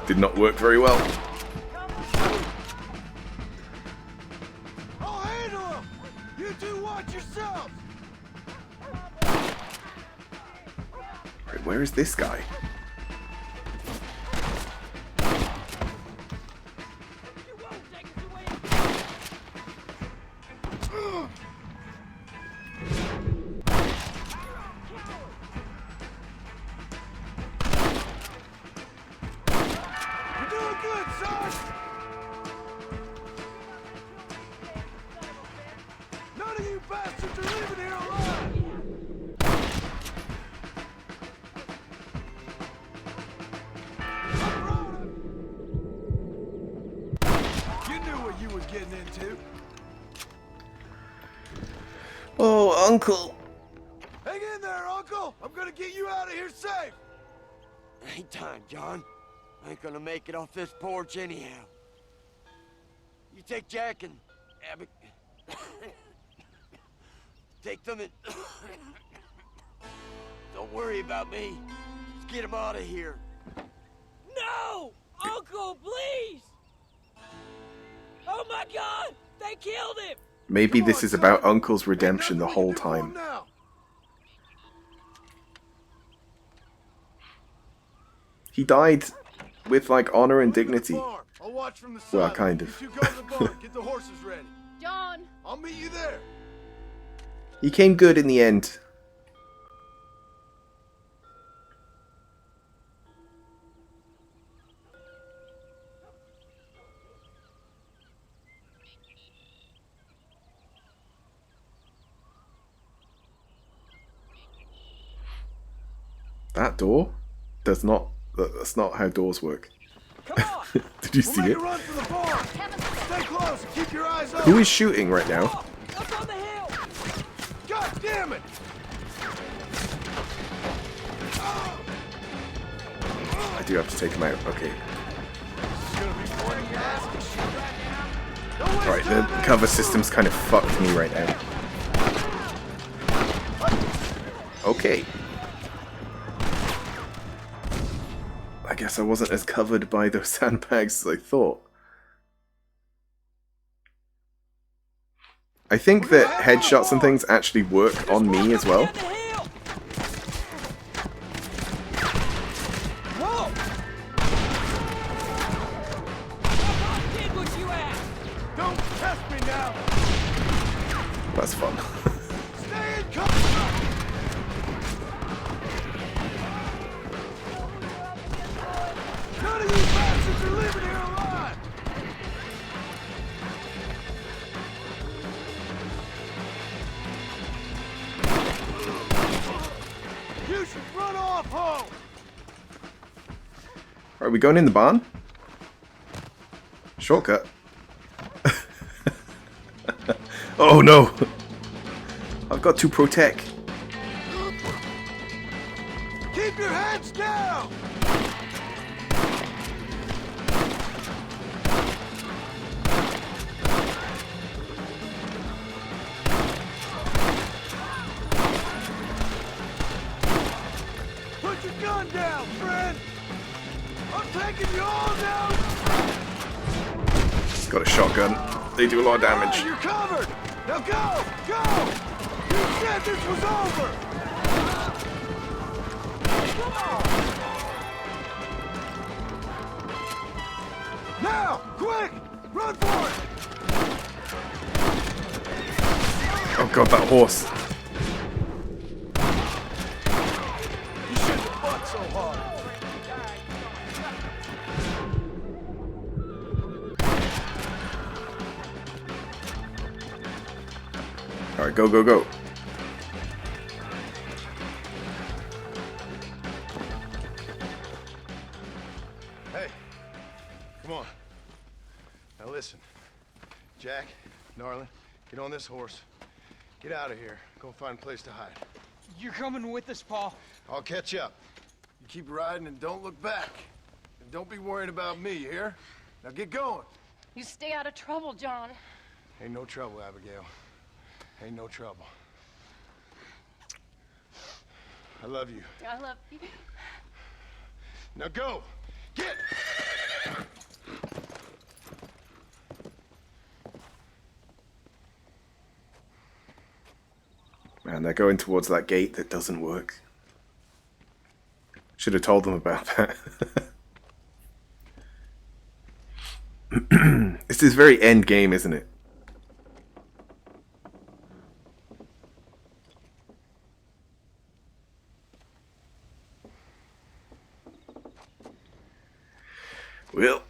Did not work very well. I'll handle him! You two watch yourselves! Right, where is this guy? You're doing good, son! None of you bastards are leaving here alive! I'm proud of you. You knew what you was getting into. Oh, Uncle! Hang in there, Uncle! I'm gonna get you out of here safe! Ain't time, John. I ain't gonna make it off this porch anyhow. You take Jack and Abby. Take them and don't worry about me. Let's get him out of here. No! Uncle, please! Oh my God! They killed him! Maybe this is about Uncle's redemption the whole time. He died with, like, honor and dignity. I'll watch from the side. Well, kind of. You two go to the barn. Get the horses ready. John! I'll meet you there. He came good in the end. That door does not. That's not how doors work. Did you see it? Run for the barn. Stay close and keep your eyes open. Who is shooting right now? God damn it! I do have to take him out. Okay. Alright, the cover system's kind of fucked me right now. Okay. I guess I wasn't as covered by those sandbags as I thought. I think that headshots and things actually work on me as well. Don't test me now. That's fun. Stay in cover. None of you bastards are living here alive. You should run off home. Are we going in the barn? Shortcut. Oh no! I've got to protect. Keep your heads down. Put your gun down, friend. I'm taking you all down. He's got a shotgun. They do a lot of damage. You're covered. Now go, go. You said this was over. Now, quick, run for it. Oh god, that horse. You shouldn't have fought so hard. Alright, go, go, go. Hey, come on. Now listen. Jack, Narlin, get on this horse. Get out of here. Go find a place to hide. You're coming with us, Paul. I'll catch up. You keep riding and don't look back. And don't be worried about me, you hear? Now get going. You stay out of trouble, John. Ain't no trouble, Abigail. Ain't no trouble. I love you. I love you. Now go! Get! Man, they're going towards that gate that doesn't work. Should have told them about that. This is very end game, isn't it? Well,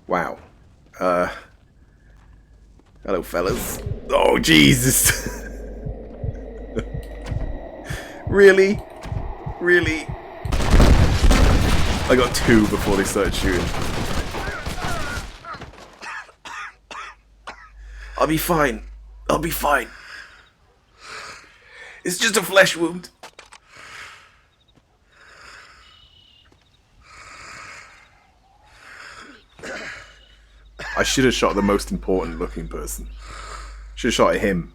wow. Hello, fellas. Oh, Jesus. Really? Really? I got two before they started shooting. I'll be fine. I'll be fine. It's just a flesh wound. I should have shot the most important looking person. Should have shot at him.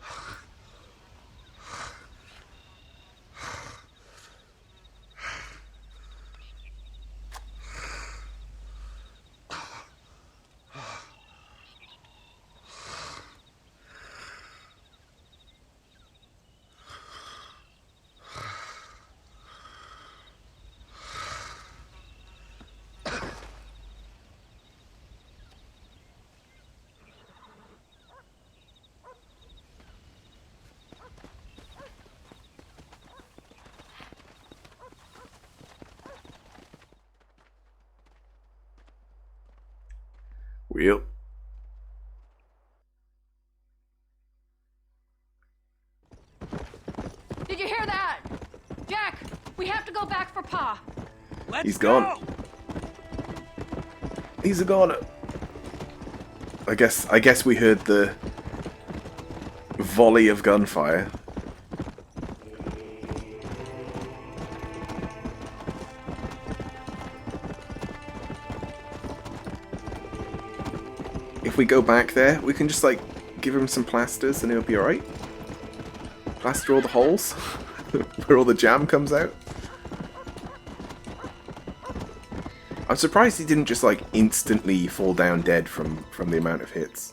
Wheel. Did you hear that? Jack, we have to go back for Pa. He's gone. He's a goner. I guess we heard the volley of gunfire. If we go back there, we can just like give him some plasters and it'll be alright. Plaster all the holes where all the jam comes out. I'm surprised he didn't just like instantly fall down dead from the amount of hits.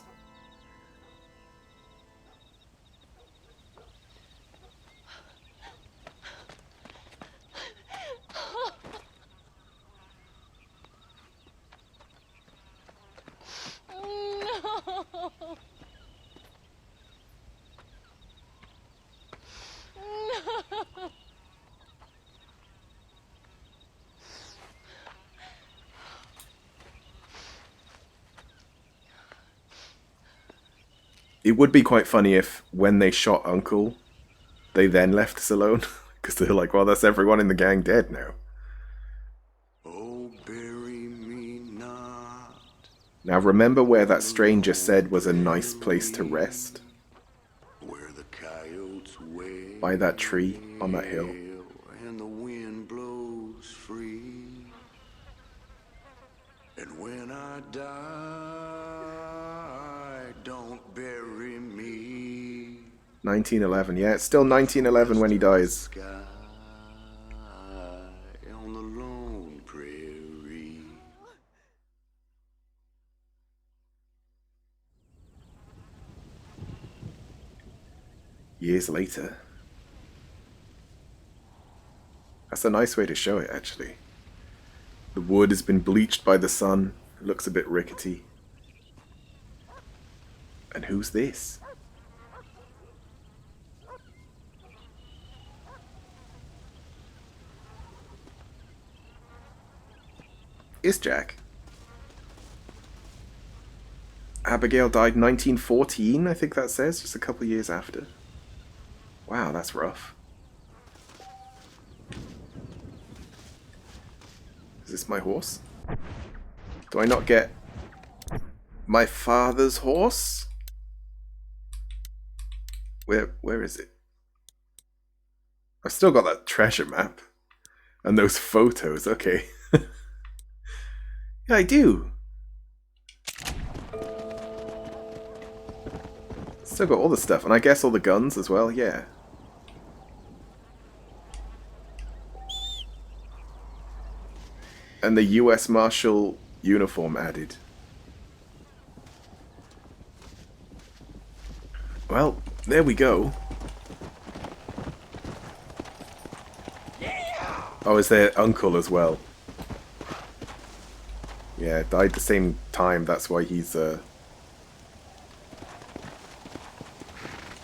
It would be quite funny if, when they shot Uncle, they then left us alone. Because they're like, well, that's everyone in the gang dead now. Oh, bury me not. Now remember where that stranger said was a nice place to rest? Where the coyotes wail. By that tree on that hill. And the wind blows free. And when I die, don't bury me. 1911, yeah, it's still 1911 when he dies. On the lone prairie. Years later. That's a nice way to show it, actually. The wood has been bleached by the sun. It looks a bit rickety. And who's this? It's Jack. Abigail died 1914, I think that says, just a couple of years after. Wow, that's rough. Is this my horse? Do I not get my father's horse? Where is it? I've still got that treasure map. And those photos, okay. Yeah, I do. Still got all the stuff, and I guess all the guns as well, yeah. And the US Marshal uniform added. Well, there we go. Oh, is there Uncle as well? Yeah, died the same time, that's why he's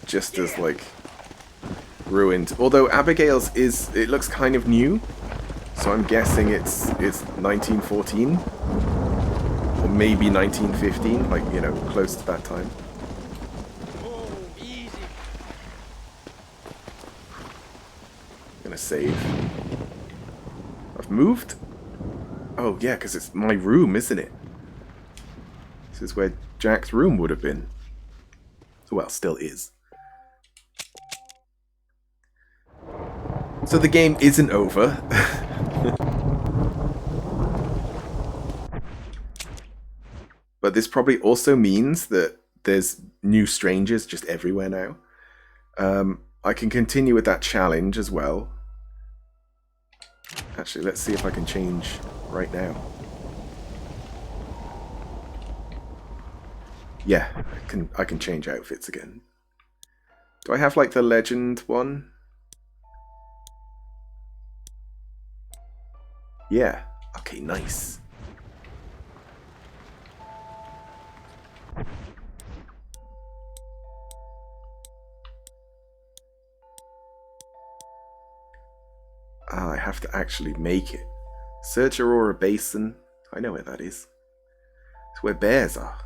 just as like ruined. Although Abigail's it looks kind of new, so I'm guessing it's 1914 or maybe 1915, like, you know, close to that time. Gonna save. I've moved. Oh yeah, because it's my room, isn't it? This is where Jack's room would have been. Well, still is. So the game isn't over. But this probably also means that there's new strangers just everywhere now. I can continue with that challenge as well. Actually, let's see if I can change right now. Yeah, I can change outfits again. Do I have like the legend one? Yeah. Okay, nice. Ah, I have to actually make it. Search Aurora Basin. I know where that is. It's where bears are.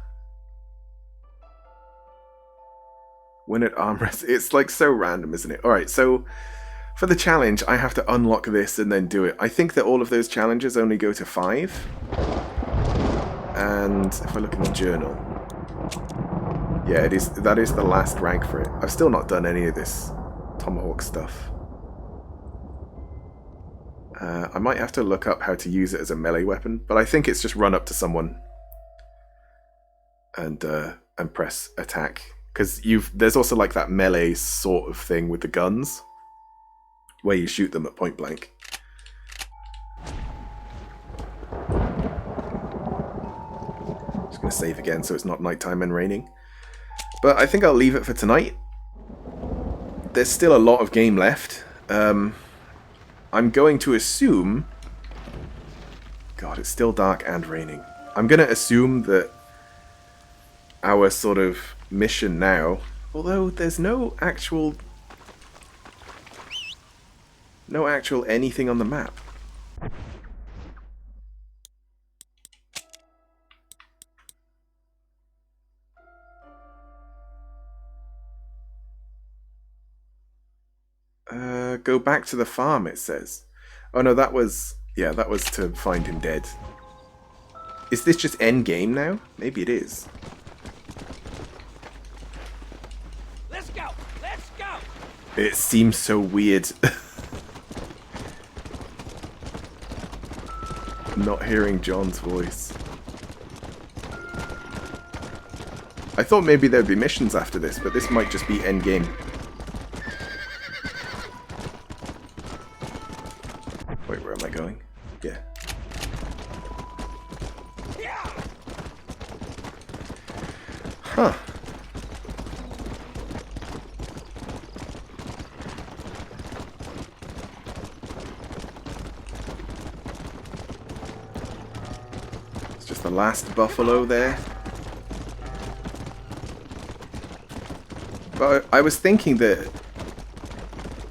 Win at armrest. It's like so random, isn't it? Alright, so for the challenge, I have to unlock this and then do it. I think that all of those challenges only go to 5. And if I look in the journal, yeah, that is the last rank for it. I've still not done any of this tomahawk stuff. I might have to look up how to use it as a melee weapon, but I think it's just run up to someone and press attack. Because there's also like that melee sort of thing with the guns, where you shoot them at point blank. Just gonna save again so it's not nighttime and raining. But I think I'll leave it for tonight. There's still a lot of game left. I'm going to assume... God, it's still dark and raining. I'm going to assume that our sort of mission now... Although there's no actual anything on the map. Go back to the farm, it says. Oh no, that was... Yeah, that was to find him dead. Is this just end game now? Maybe it is. Let's go! Let's go! It seems so weird. Not hearing John's voice. I thought maybe there'd be missions after this, but this might just be end game. Wait, where am I going? Yeah. Huh. It's just the last buffalo there. But I was thinking that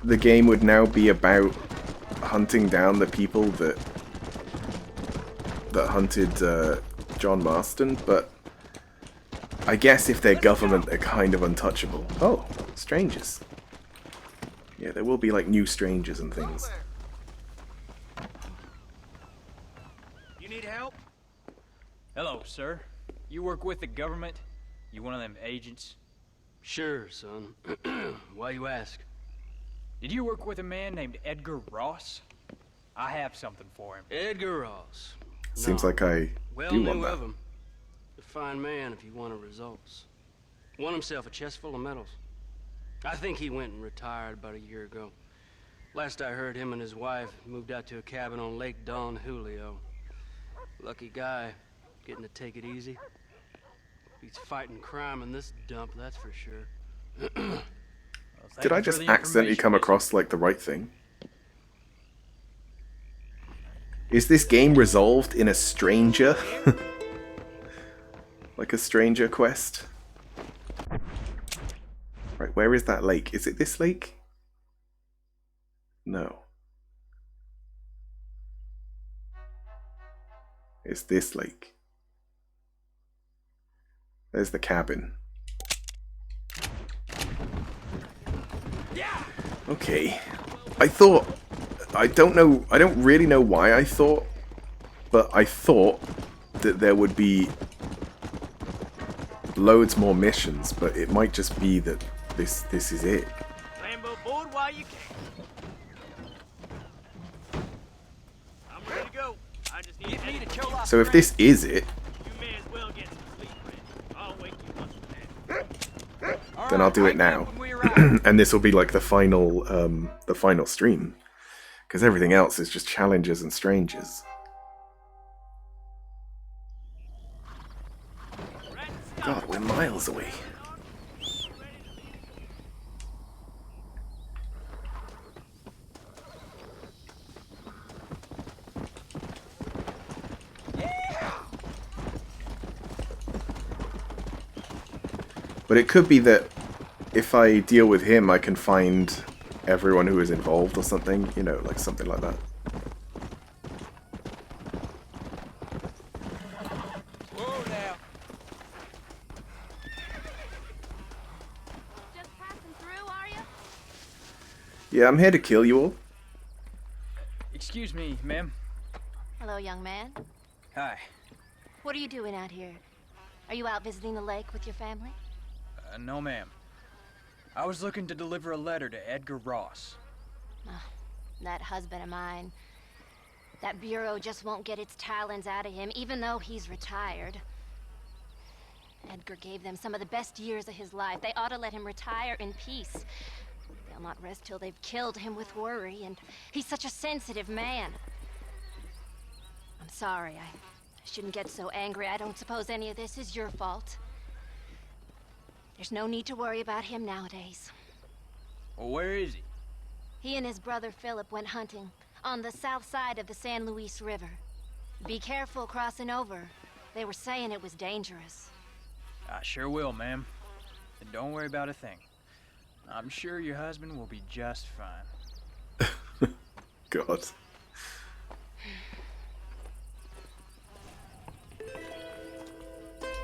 the game would now be about hunting down the people that hunted John Marston, but I guess if they're government, they're kind of untouchable. Oh, strangers. Yeah, there will be like new strangers and things. You need help? Hello, sir. You work with the government? You one of them agents? Sure, son. Why you ask? Did you work with a man named Edgar Ross? I have something for him. Edgar Ross. Seems like I well do want knew that. of him. A fine man if he wanted results. Won himself a chest full of medals. I think he went and retired about a year ago. Last I heard, him and his wife moved out to a cabin on Lake Don Julio. Lucky guy, getting to take it easy. He's fighting crime in this dump, that's for sure. Did I just accidentally come across like the right thing? Is this game resolved in a stranger? Like a stranger quest? Right, where is that lake? Is it this lake? No. It's this lake. There's the cabin. Okay. I don't really know why I thought, but I thought that there would be loads more missions, but it might just be that this is it. Lambo board while you can. I'm ready to go. I just need me to chill off. So if this is it, You may as well get some sleep, friend. I'll wake you once we're there. then I'll do it now. And this will be like the final stream. Because everything else is just challenges and strangers. God, we're miles away. But it could be that if I deal with him, I can find everyone who is involved or something, you know, like something like that. Whoa now. Yeah, I'm here to kill you all. Excuse me, ma'am. Hello, young man. Hi. What are you doing out here? Are you out visiting the lake with your family? No, ma'am. I was looking to deliver a letter to Edgar Ross. Oh, that husband of mine. That bureau just won't get its talons out of him, even though he's retired. Edgar gave them some of the best years of his life. They ought to let him retire in peace. They'll not rest till they've killed him with worry, and he's such a sensitive man. I'm sorry, I shouldn't get so angry. I don't suppose any of this is your fault. There's no need to worry about him nowadays. Well, where is he? He and his brother Philip went hunting on the south side of the San Luis River. Be careful crossing over. They were saying it was dangerous. I sure will, ma'am. And don't worry about a thing. I'm sure your husband will be just fine. God.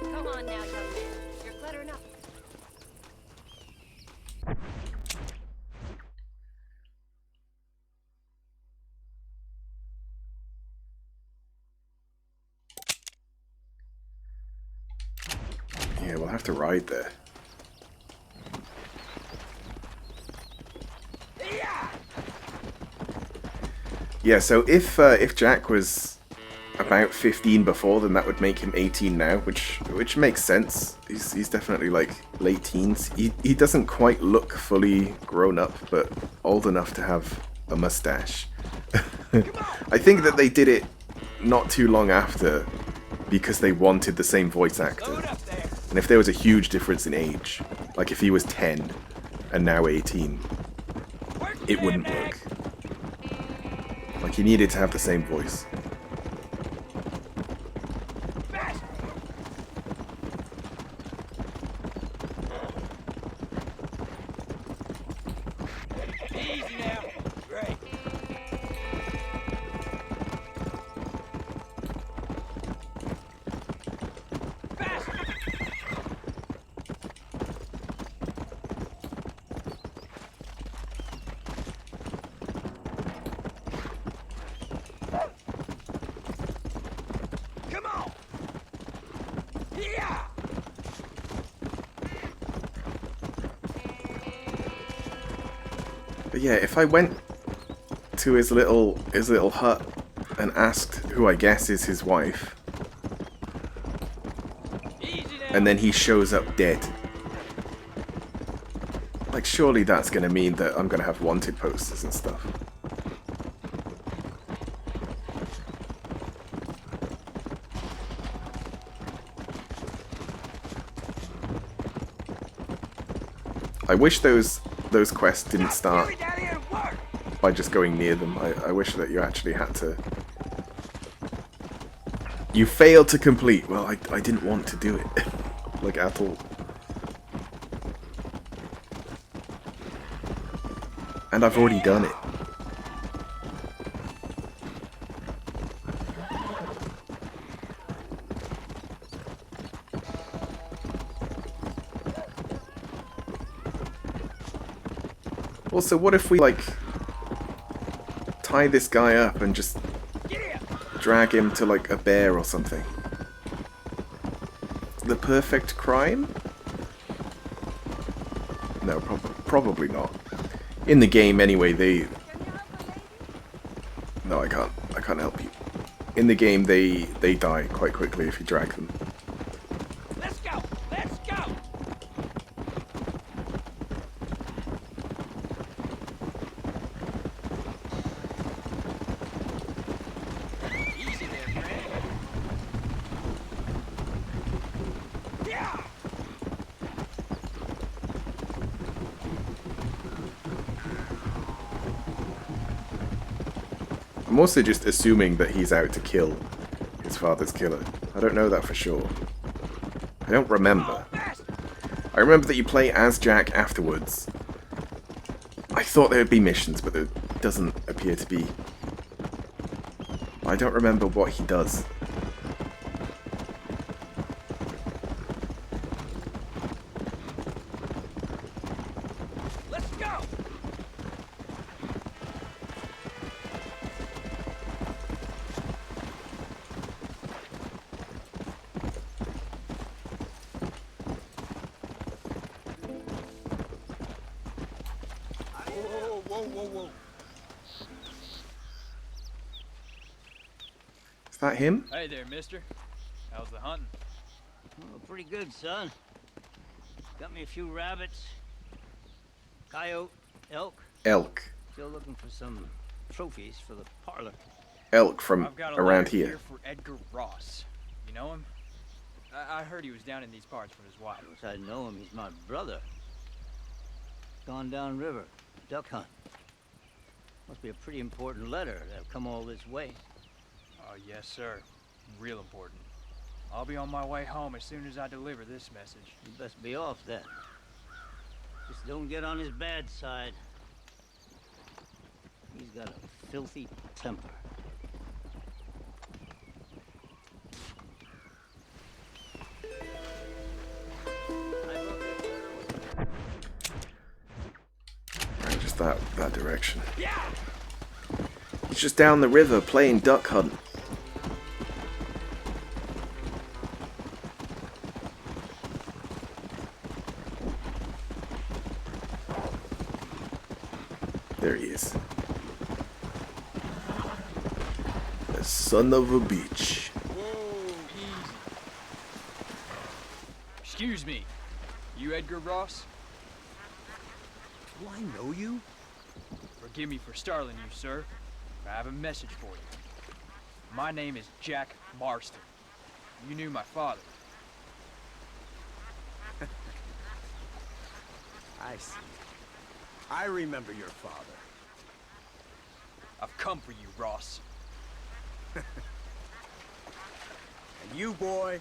Come on now, young man. You're cluttering up. Yeah, we'll have to ride there. Yeah, so if Jack was about 15 before, then that would make him 18 now, which makes sense. He's definitely like late teens. He doesn't quite look fully grown up, but old enough to have a mustache. I think that they did it not too long after because they wanted the same voice actor. And if there was a huge difference in age, like if he was 10 and now 18, it wouldn't work. Like, he needed to have the same voice. Easy now. Great. Come on. Yeah. But yeah, if I went to his little hut and asked who I guess is his wife, and then he shows up dead, like, surely that's gonna mean that I'm gonna have wanted posters and stuff. I wish those quests didn't start by just going near them. I wish that you actually had to... You failed to complete. Well, I didn't want to do it. Like, at all. And I've already done it. Also, what if we, like, tie this guy up and just drag him to, like, a bear or something? The perfect crime? No, probably not. In the game, anyway, they... No, I can't help you. In the game, they die quite quickly if you drag them. Let's go. Let's go. Easy there, friend. Yeah. I'm also just assuming that he's out to kill his father's killer. I don't know that for sure. I don't remember. I remember that you play as Jack afterwards. I thought there would be missions, but there doesn't appear to be. I don't remember what he does. Let's go. Whoa, whoa, whoa, whoa. Is that him? Hey there, mister. How's the hunting? Oh, pretty good, son. Got me a few rabbits, coyote, elk. Elk. Still looking for some trophies for the parlor. Elk from I've got a around letter here. for Edgar Ross. You know him? I heard he was down in these parts with his wife. Of course I know him. He's my brother. Gone down river, duck hunt. Must be a pretty important letter to have come all this way. Oh, yes, sir. Real important. I'll be on my way home as soon as I deliver this message. You best be off then. Just don't get on his bad side. He's got a filthy temper. Right, just that direction. He's just down the river playing duck hunt. There he is. The son of a bitch. Whoa, easy. Excuse me. You Edgar Ross? Do I know you? Forgive me for startling you, sir. I have a message for you. My name is Jack Marston. You knew my father. I see. I remember your father. I've come for you, Ross. And you, boy,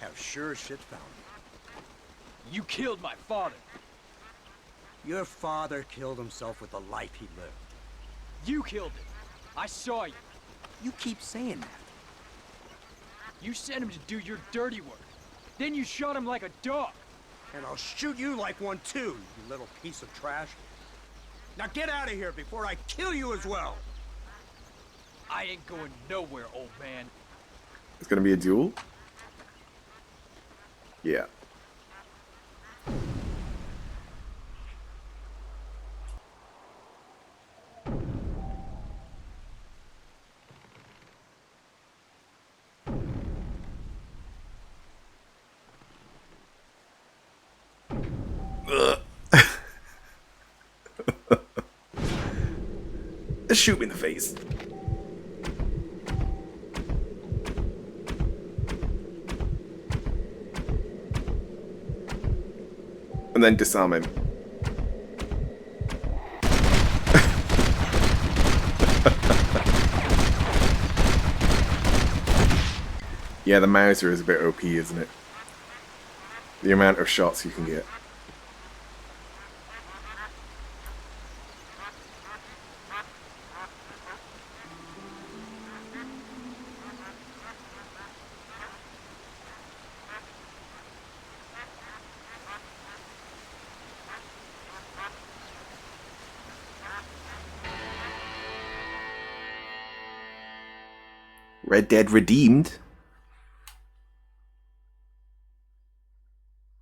have sure as shit found me. You killed my father. Your father killed himself with the life he lived. You killed him. I saw you. You keep saying that. You sent him to do your dirty work. Then you shot him like a dog. And I'll shoot you like one too, you little piece of trash. Now get out of here before I kill you as well. I ain't going nowhere, old man. It's gonna be a duel? Yeah. Shoot me in the face. And then disarm him. Yeah, the Mauser is a bit OP, isn't it? The amount of shots you can get. Red Dead Redeemed.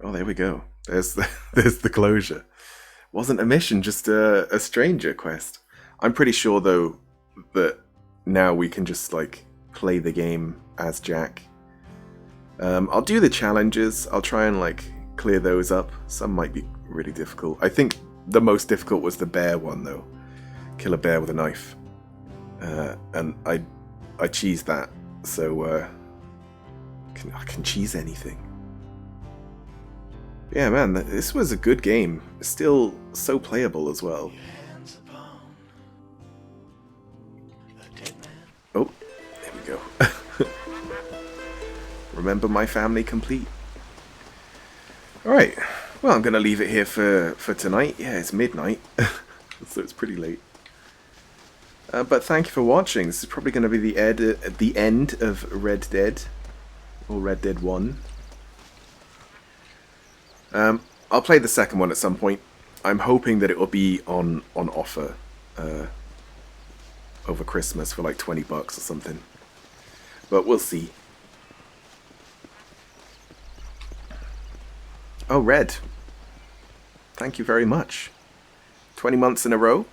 Oh, there we go. There's the closure. Wasn't a mission, just a stranger quest. I'm pretty sure though that now we can just like play the game as Jack. I'll do the challenges. I'll try and like clear those up. Some might be really difficult. I think the most difficult was the bear one though. Kill a bear with a knife. And I cheesed that, so I can cheese anything. Yeah, man, this was a good game. Still so playable as well. Oh, there we go. Remember my family complete. Alright, well, I'm going to leave it here for tonight. Yeah, it's midnight, so it's pretty late. But thank you for watching. This is probably going to be the end of Red Dead, or Red Dead 1. I'll play the second one at some point. I'm hoping that it will be on offer over Christmas for like $20 or something. But we'll see. Oh, Red. Thank you very much. 20 months in a row?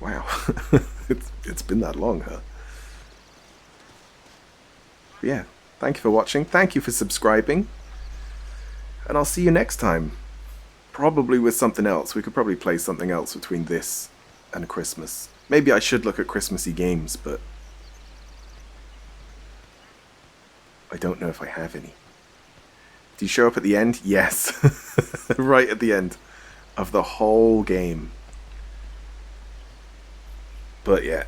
Wow. it's been that long, huh? But yeah, thank you for watching. Thank you for subscribing. And I'll see you next time. Probably with something else. We could probably play something else between this and Christmas. Maybe I should look at Christmassy games, but I don't know if I have any. Do you show up at the end? Yes. Right at the end of the whole game. But yeah.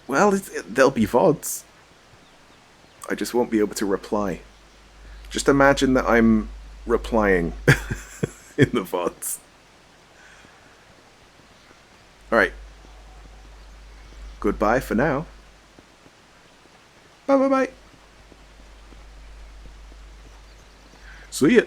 Well, there'll be VODs. I just won't be able to reply. Just imagine that I'm replying in the VODs. Alright. Goodbye for now. Bye bye bye. See ya.